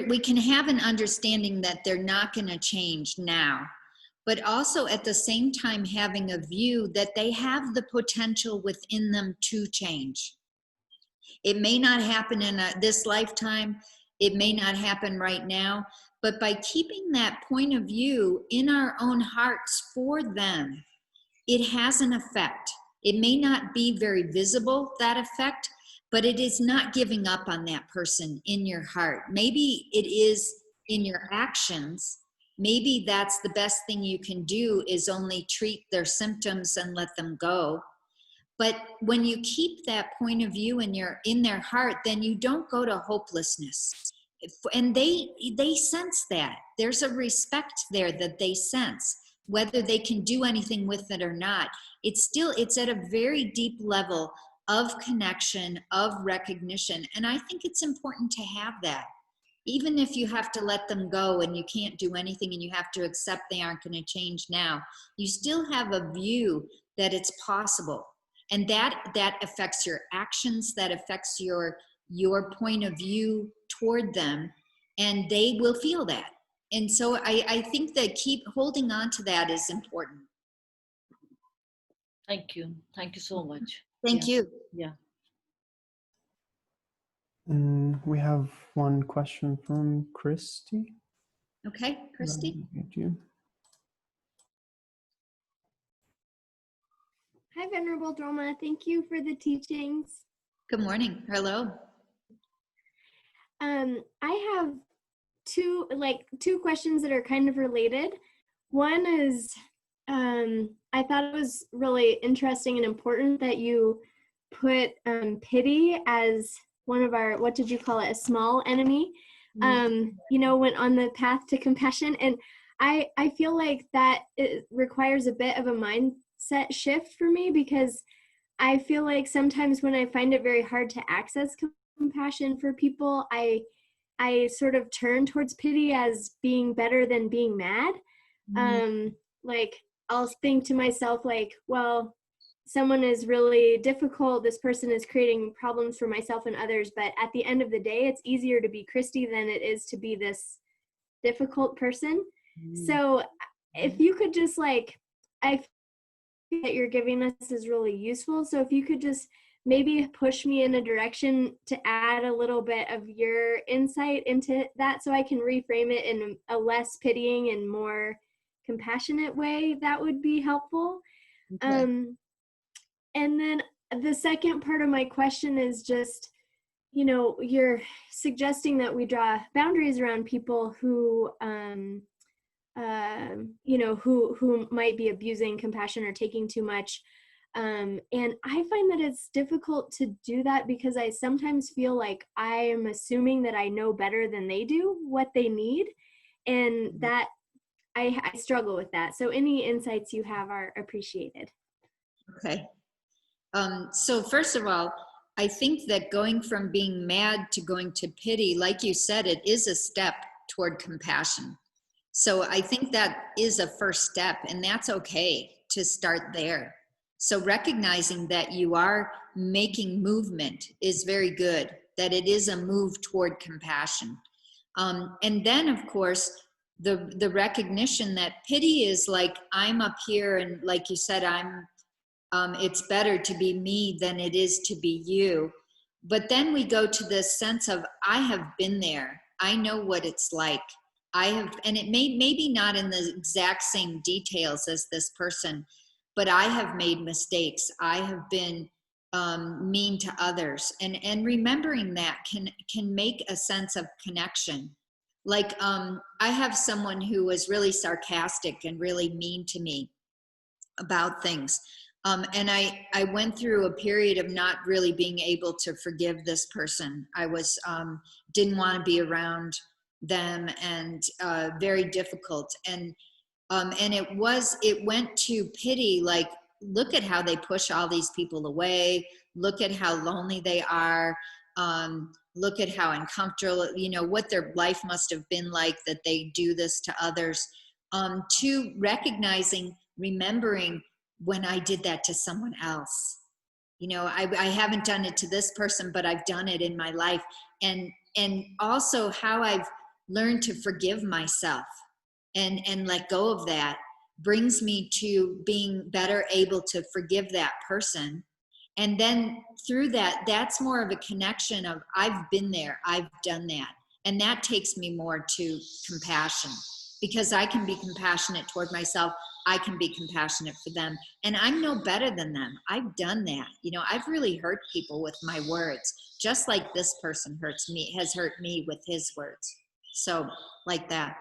[SPEAKER 3] we can have an understanding that they're not going to change now, but also at the same time having a view that they have the potential within them to change. It may not happen in this lifetime, it may not happen right now, but by keeping that point of view in our own hearts for them, it has an effect. It may not be very visible, that effect, but it is not giving up on that person in your heart. Maybe it is in your actions. Maybe that's the best thing you can do, is only treat their symptoms and let them go. But when you keep that point of view in their heart, then you don't go to hopelessness. And they sense that. There's a respect there that they sense. Whether they can do anything with it or not, it's at a very deep level of connection, of recognition. And I think it's important to have that. Even if you have to let them go and you can't do anything and you have to accept they aren't going to change now, you still have a view that it's possible. And that affects your actions, that affects your point of view toward them, and they will feel that. And so I think that keep holding on to that is important.
[SPEAKER 4] Thank you. Thank you so much.
[SPEAKER 3] Thank you.
[SPEAKER 4] Yeah.
[SPEAKER 2] We have one question from Christy.
[SPEAKER 3] Okay, Christy.
[SPEAKER 2] Thank you.
[SPEAKER 5] Hi, Venerable Drolma. Thank you for the teachings.
[SPEAKER 3] Good morning. Hello.
[SPEAKER 5] I have two questions that are kind of related. One is, I thought it was really interesting and important that you put pity as one of our, what did you call it, a small enemy, went on the path to compassion. And I feel like that it requires a bit of a mindset shift for me, because I feel like sometimes when I find it very hard to access compassion for people, I sort of turn towards pity as being better than being mad. Like I'll think to myself like, well, someone is really difficult. This person is creating problems for myself and others. But at the end of the day, it's easier to be Christy than it is to be this difficult person. So if you could just I feel that you're giving us is really useful. So if you could just maybe push me in a direction to add a little bit of your insight into that, so I can reframe it in a less pitying and more compassionate way, that would be helpful. Okay. And then the second part of my question is just, you're suggesting that we draw boundaries around people who, who might be abusing compassion or taking too much. And I find that it's difficult to do that, because I sometimes feel like I am assuming that I know better than they do what they need. And that I struggle with that. So any insights you have are appreciated.
[SPEAKER 3] Okay. So first of all, I think that going from being mad to going to pity, like you said, it is a step toward compassion. So I think that is a first step, and that's okay to start there. So recognizing that you are making movement is very good, that it is a move toward compassion. And then, of course, the recognition that pity is like, I'm up here, and like you said, it's better to be me than it is to be you. But then we go to this sense of, I have been there. I know what it's like. I have, and it maybe not in the exact same details as this person, but I have made mistakes. I have been mean to others, and remembering that can make a sense of connection. Like, I have someone who was really sarcastic and really mean to me about things. And I went through a period of not really being able to forgive this person. I was, didn't want to be around them, and very difficult. And it went to pity, like, look at how they push all these people away. Look at how lonely they are. Look at how uncomfortable, what their life must have been like, that they do this to others. To recognizing, remembering when I did that to someone else. I haven't done it to this person, but I've done it in my life. And also how I've learned to forgive myself and let go of that brings me to being better able to forgive that person. And then through that, that's more of a connection of, I've been there, I've done that. And that takes me more to compassion, because I can be compassionate toward myself. I can be compassionate for them. And I'm no better than them. I've done that. I've really hurt people with my words, just like this person has hurt me with his words. So like that.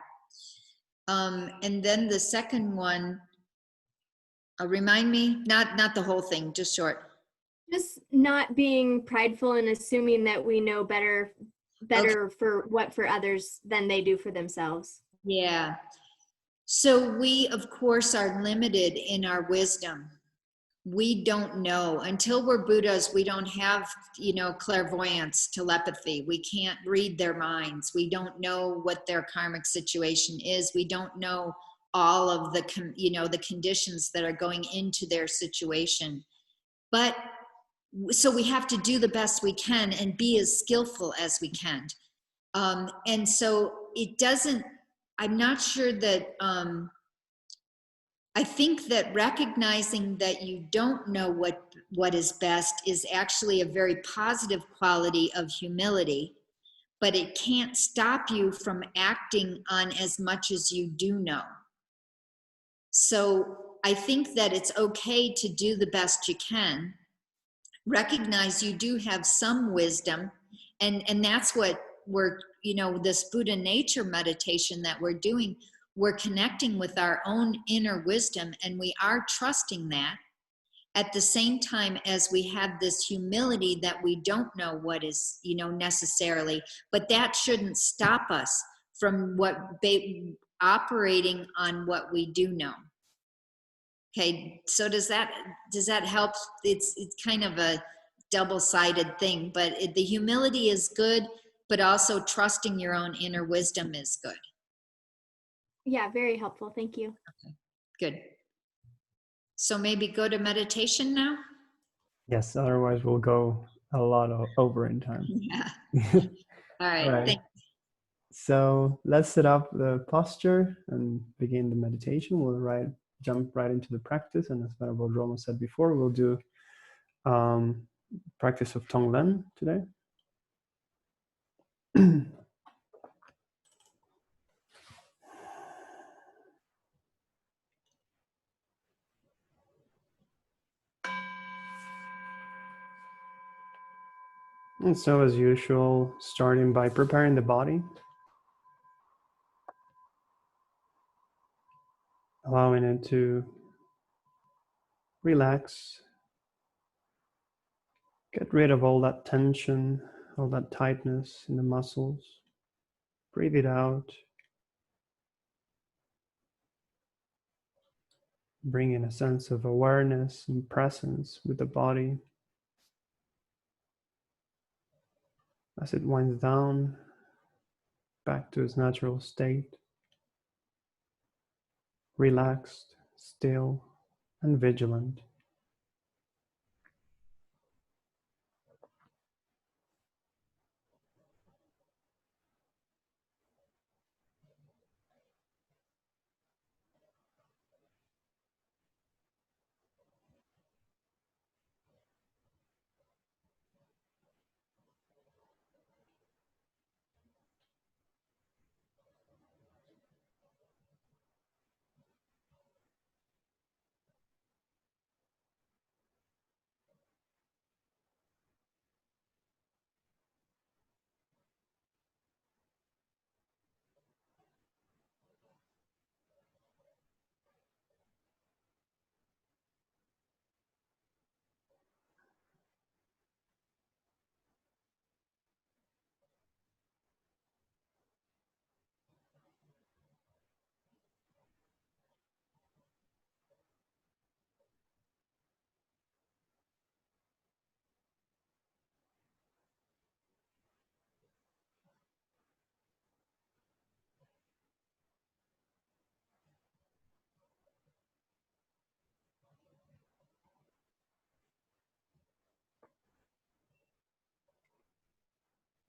[SPEAKER 3] And then the second one, remind me, not the whole thing, just short.
[SPEAKER 5] Just not being prideful and assuming that we know better
[SPEAKER 3] Okay.
[SPEAKER 5] for others than they do for themselves.
[SPEAKER 3] Yeah. So we, of course, are limited in our wisdom. We don't know. Until we're Buddhas, we don't have, clairvoyance, telepathy. We can't read their minds. We don't know what their karmic situation is. We don't know all of the, the conditions that are going into their situation. But so we have to do the best we can and be as skillful as we can. And so it doesn't, I'm not sure that, I think that recognizing that you don't know what is best is actually a very positive quality of humility, but it can't stop you from acting on as much as you do know. So I think that it's okay to do the best you can. Recognize you do have some wisdom, and that's what we're, this Buddha nature meditation that we're doing, we're connecting with our own inner wisdom, and we are trusting that at the same time as we have this humility that we don't know what is, necessarily, but that shouldn't stop us from operating on what we do know. Okay, so does that help? It's kind of a double-sided thing, but the humility is good, but also trusting your own inner wisdom is good.
[SPEAKER 5] Yeah, very helpful. Thank you.
[SPEAKER 3] Okay, good. So maybe go to meditation now?
[SPEAKER 2] Yes, otherwise we'll go a lot over in time.
[SPEAKER 3] Yeah. All right.
[SPEAKER 2] All right. So let's set up the posture and begin the meditation. We'll jump right into the practice. And as Venerable Drolma said before, we'll do practice of Tonglen today. And so as usual, starting by preparing the body, allowing it to relax, get rid of all that tension, all that tightness in the muscles. Breathe it out. Bring in a sense of awareness and presence with the body. As it winds down back to its natural state, relaxed, still, and vigilant.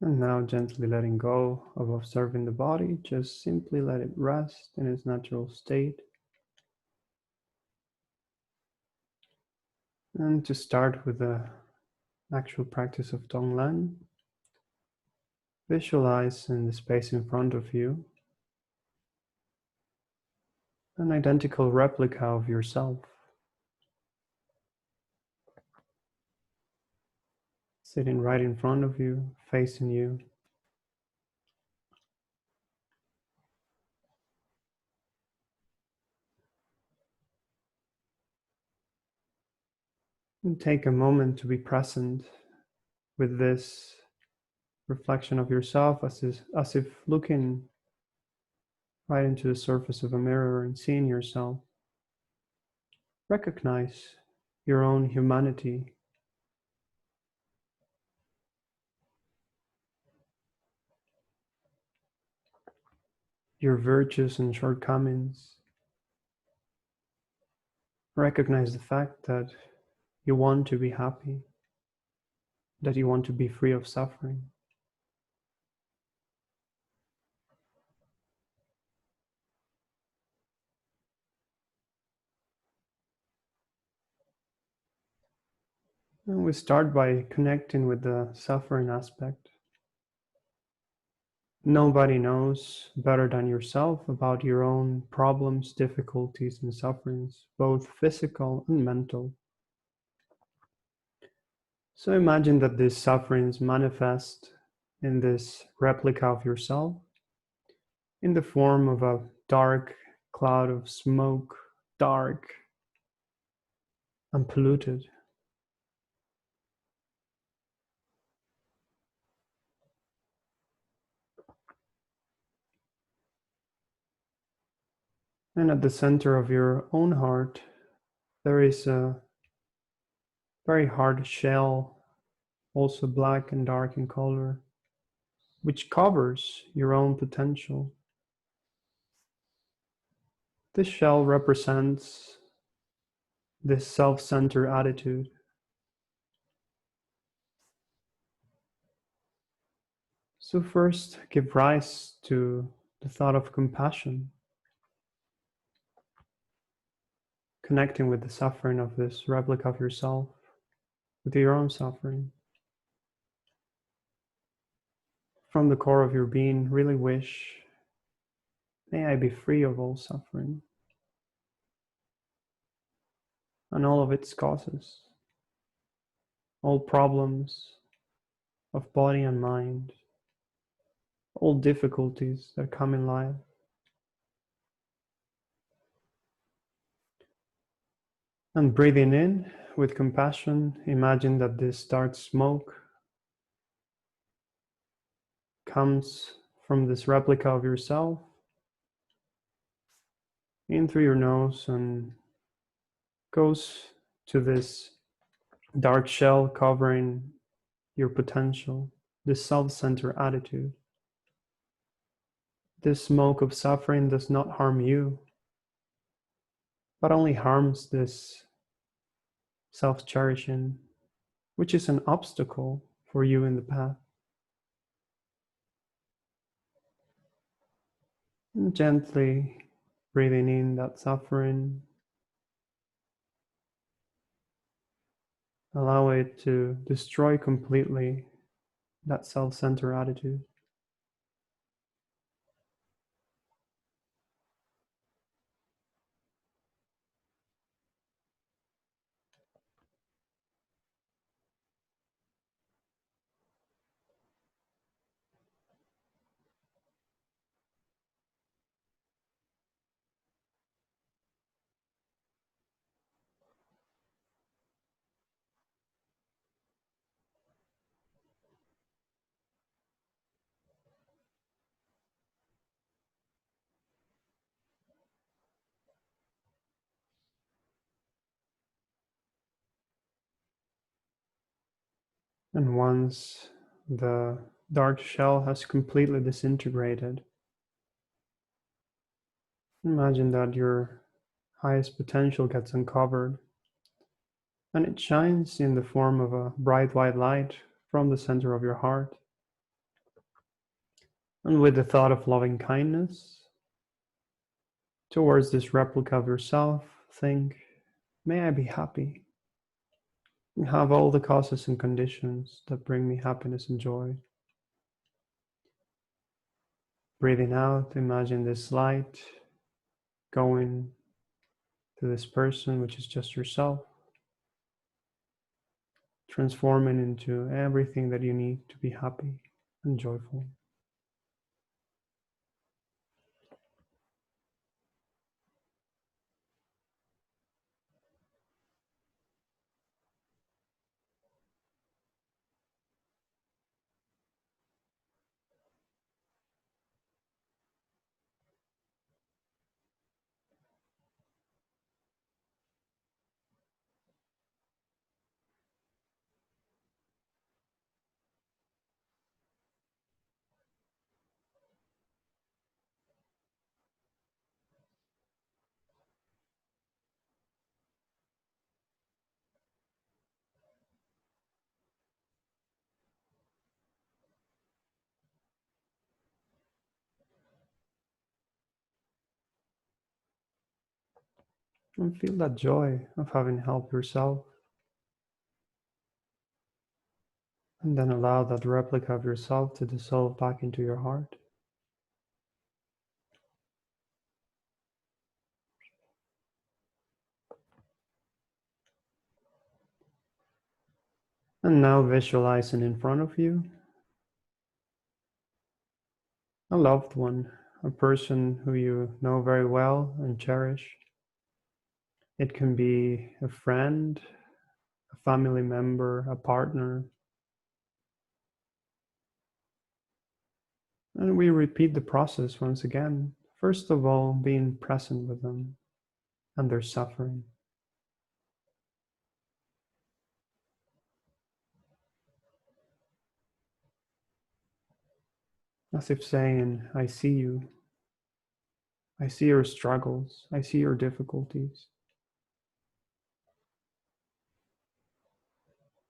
[SPEAKER 2] And now gently letting go of observing the body, just simply let it rest in its natural state. And to start with the actual practice of Tonglen, visualize in the space in front of you an identical replica of yourself, sitting right in front of you, facing you. And take a moment to be present with this reflection of yourself as if looking right into the surface of a mirror and seeing yourself. Recognize your own humanity, your virtues and shortcomings. Recognize the fact that you want to be happy, that you want to be free of suffering. And we start by connecting with the suffering aspect. Nobody knows better than yourself about your own problems, difficulties, and sufferings, both physical and mental. So imagine that these sufferings manifest in this replica of yourself in the form of a dark cloud of smoke, dark and polluted. And at the center of your own heart, there is a very hard shell, also black and dark in color, which covers your own potential. This shell represents this self-centered attitude. So first, give rise to the thought of compassion, connecting with the suffering of this replica of yourself, with your own suffering. From the core of your being, really wish, may I be free of all suffering and all of its causes, all problems of body and mind, all difficulties that come in life. And breathing in with compassion, imagine that this dark smoke comes from this replica of yourself in through your nose and goes to this dark shell covering your potential, this self-centered attitude. This smoke of suffering does not harm you, but only harms this self-cherishing, which is an obstacle for you in the path. And gently breathing in that suffering, allow it to destroy completely that self-centered attitude. And once the dark shell has completely disintegrated, imagine that your highest potential gets uncovered, and it shines in the form of a bright white light from the center of your heart. And with the thought of loving kindness towards this replica of yourself, think, may I be happy and have all the causes and conditions that bring me happiness and joy. Breathing out, imagine this light going to this person, which is just yourself, transforming into everything that you need to be happy and joyful. And feel that joy of having helped yourself. And then allow that replica of yourself to dissolve back into your heart. And now visualizing in front of you a loved one, a person who you know very well and cherish. It can be a friend, a family member, a partner. And we repeat the process once again. First of all, being present with them and their suffering. As if saying, I see you. I see your struggles. I see your difficulties.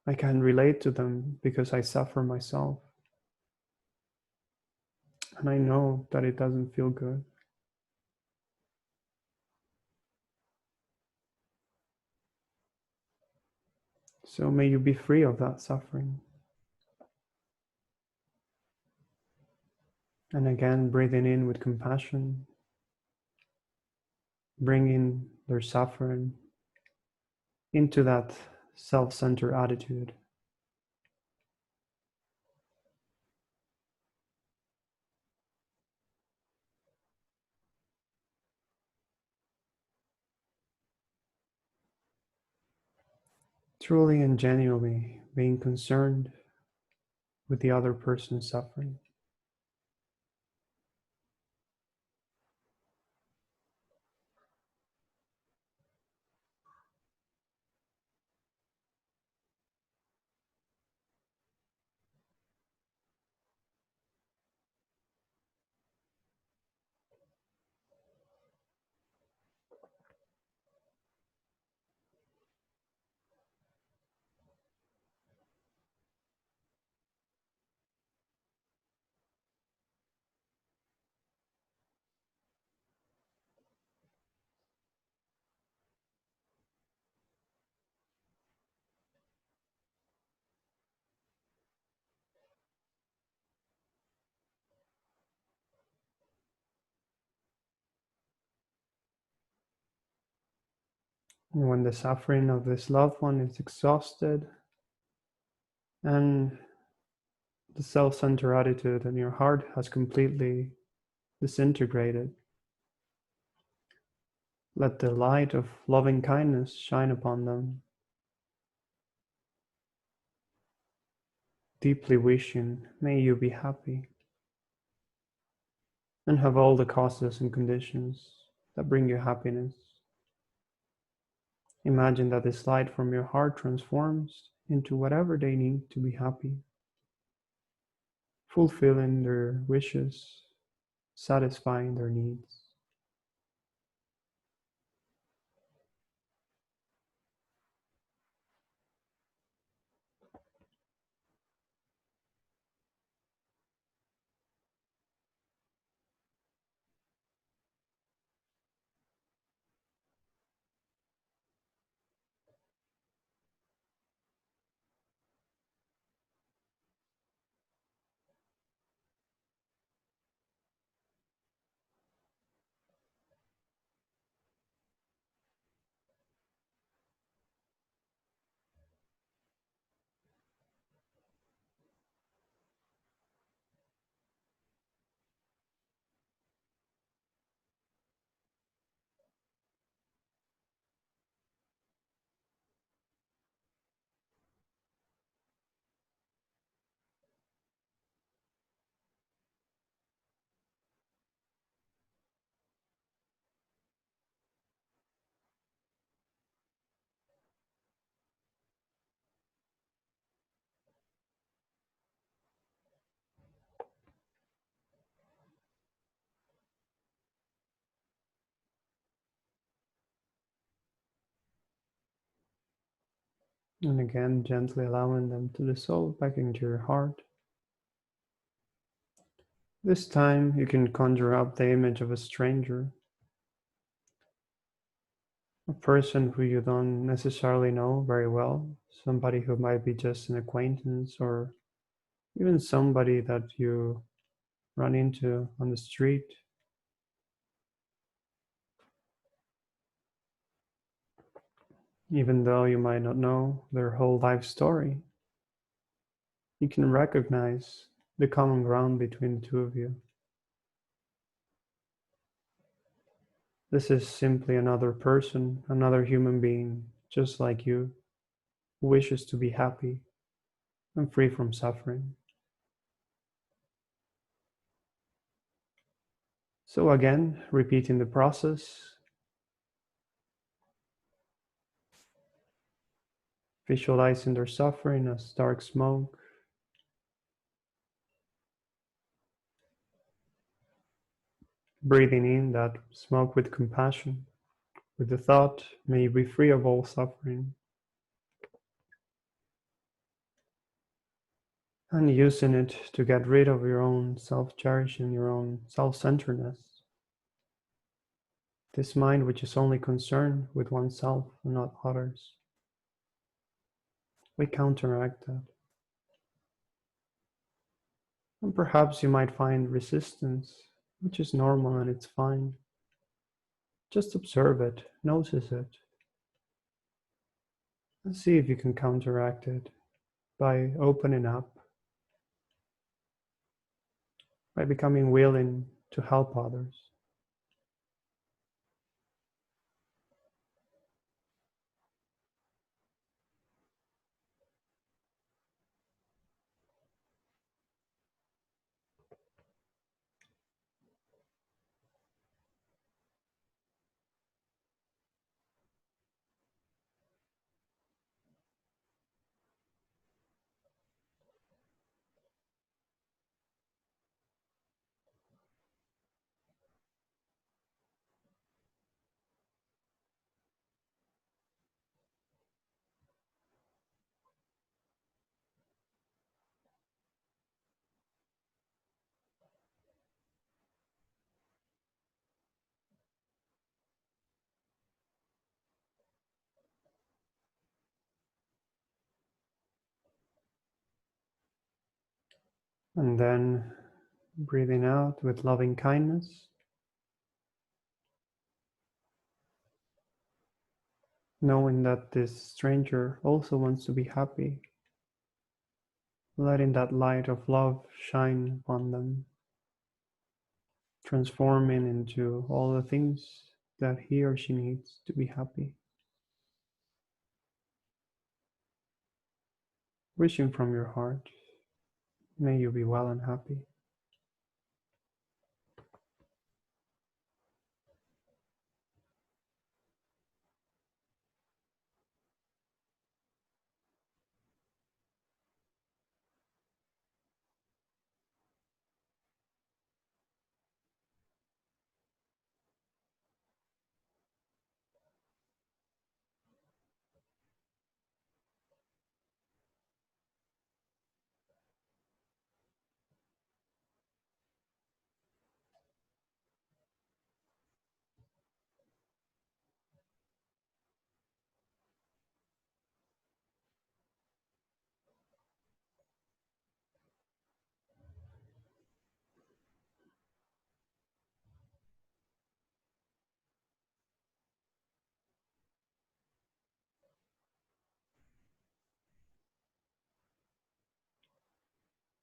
[SPEAKER 2] I can relate to them because I suffer myself. And I know that it doesn't feel good. So may you be free of that suffering. And again, breathing in with compassion, bringing their suffering into that self-centered attitude. Truly and genuinely being concerned with the other person's suffering. And when the suffering of this loved one is exhausted and the self-centered attitude in your heart has completely disintegrated, let the light of loving kindness shine upon them, deeply wishing, may you be happy and have all the causes and conditions that bring you happiness. Imagine that this light from your heart transforms into whatever they need to be happy, fulfilling their wishes, satisfying their needs. And again, gently allowing them to dissolve back into your heart. This time you can conjure up the image of a stranger, a person who you don't necessarily know very well, somebody who might be just an acquaintance, or even somebody that you run into on the street. Even though you might not know their whole life story, you can recognize the common ground between the two of you. This is simply another person, another human being, just like you, who wishes to be happy and free from suffering. So again, repeating the process, visualizing their suffering as dark smoke, breathing in that smoke with compassion, with the thought, may you be free of all suffering, and using it to get rid of your own self-cherishing, your own self-centeredness. This mind which is only concerned with oneself and not others. We counteract that. And perhaps you might find resistance, which is normal and it's fine. Just observe it, notice it, and see if you can counteract it by opening up, by becoming willing to help others. And then breathing out with loving kindness, knowing that this stranger also wants to be happy, letting that light of love shine upon them, transforming into all the things that he or she needs to be happy. Wishing from your heart, may you be well and happy.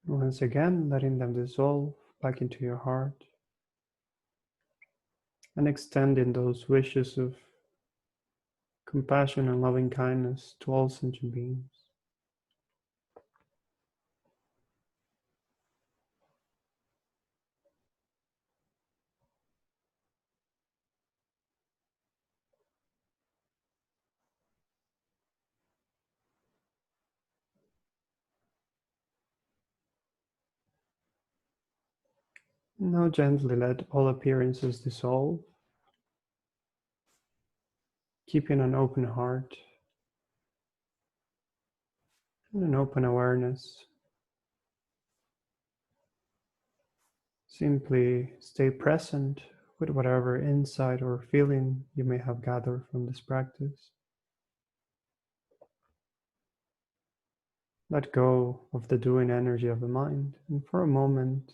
[SPEAKER 2] Once again, letting them dissolve back into your heart and extending those wishes of compassion and loving kindness to all sentient beings. Now gently let all appearances dissolve, keeping an open heart, and an open awareness. Simply stay present with whatever insight or feeling you may have gathered from this practice. Let go of the doing energy of the mind, and for a moment,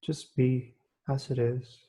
[SPEAKER 2] just be as it is.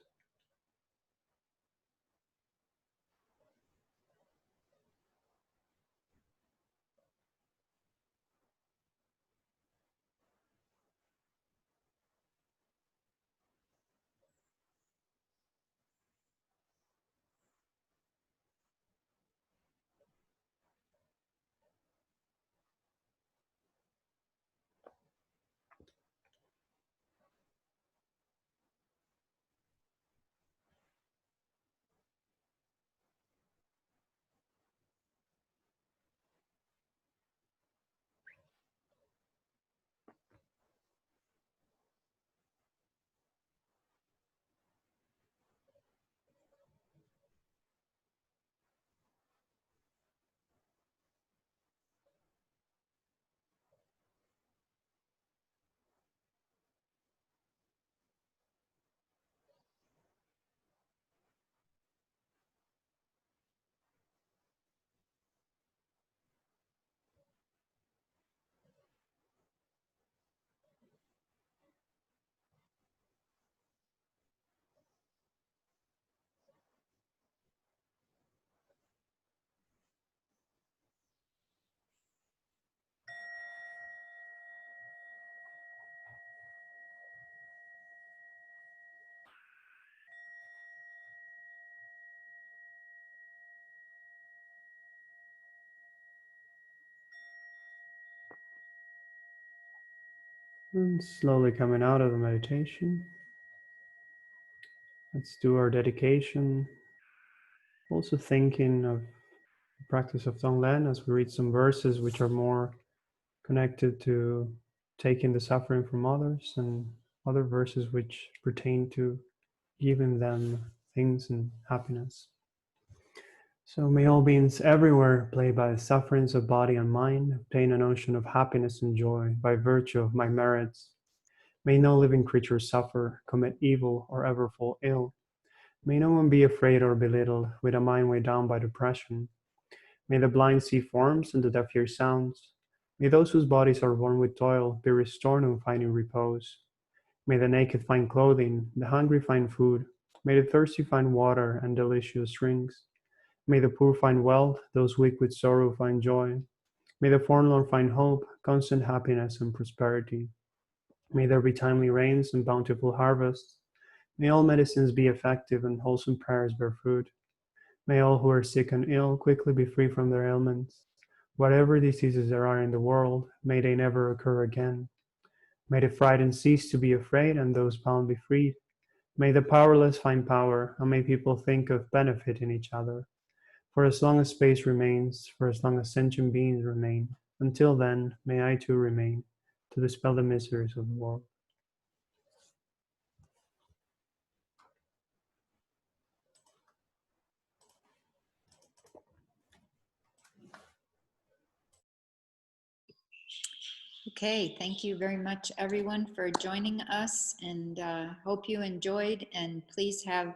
[SPEAKER 2] And slowly coming out of the meditation, let's do our dedication. Also thinking of the practice of Tonglen as we read some verses which are more connected to taking the suffering from others, and other verses which pertain to giving them things and happiness. So may all beings everywhere, plagued by the sufferings of body and mind, obtain an ocean of happiness and joy by virtue of my merits. May no living creature suffer, commit evil, or ever fall ill. May no one be afraid or belittled, with a mind weighed down by depression. May the blind see forms and the deaf hear sounds. May those whose bodies are worn with toil be restored and finding repose. May the naked find clothing, the hungry find food. May the thirsty find water and delicious drinks. May the poor find wealth, those weak with sorrow find joy. May the forlorn find hope, constant happiness, and prosperity. May there be timely rains and bountiful harvests. May all medicines be effective and wholesome prayers bear fruit. May all who are sick and ill quickly be free from their ailments. Whatever diseases there are in the world, may they never occur again. May the frightened cease to be afraid and those bound be freed. May the powerless find power, and may people think of benefiting each other. For as long as space remains, for as long as sentient beings remain, until then, may I too remain, to dispel the miseries of the world.
[SPEAKER 3] Okay, thank you very much, everyone, for joining us, and hope you enjoyed. And please have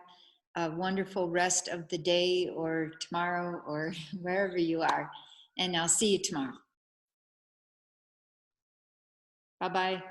[SPEAKER 3] a wonderful rest of the day or tomorrow or wherever you are. And I'll see you tomorrow. Bye-bye.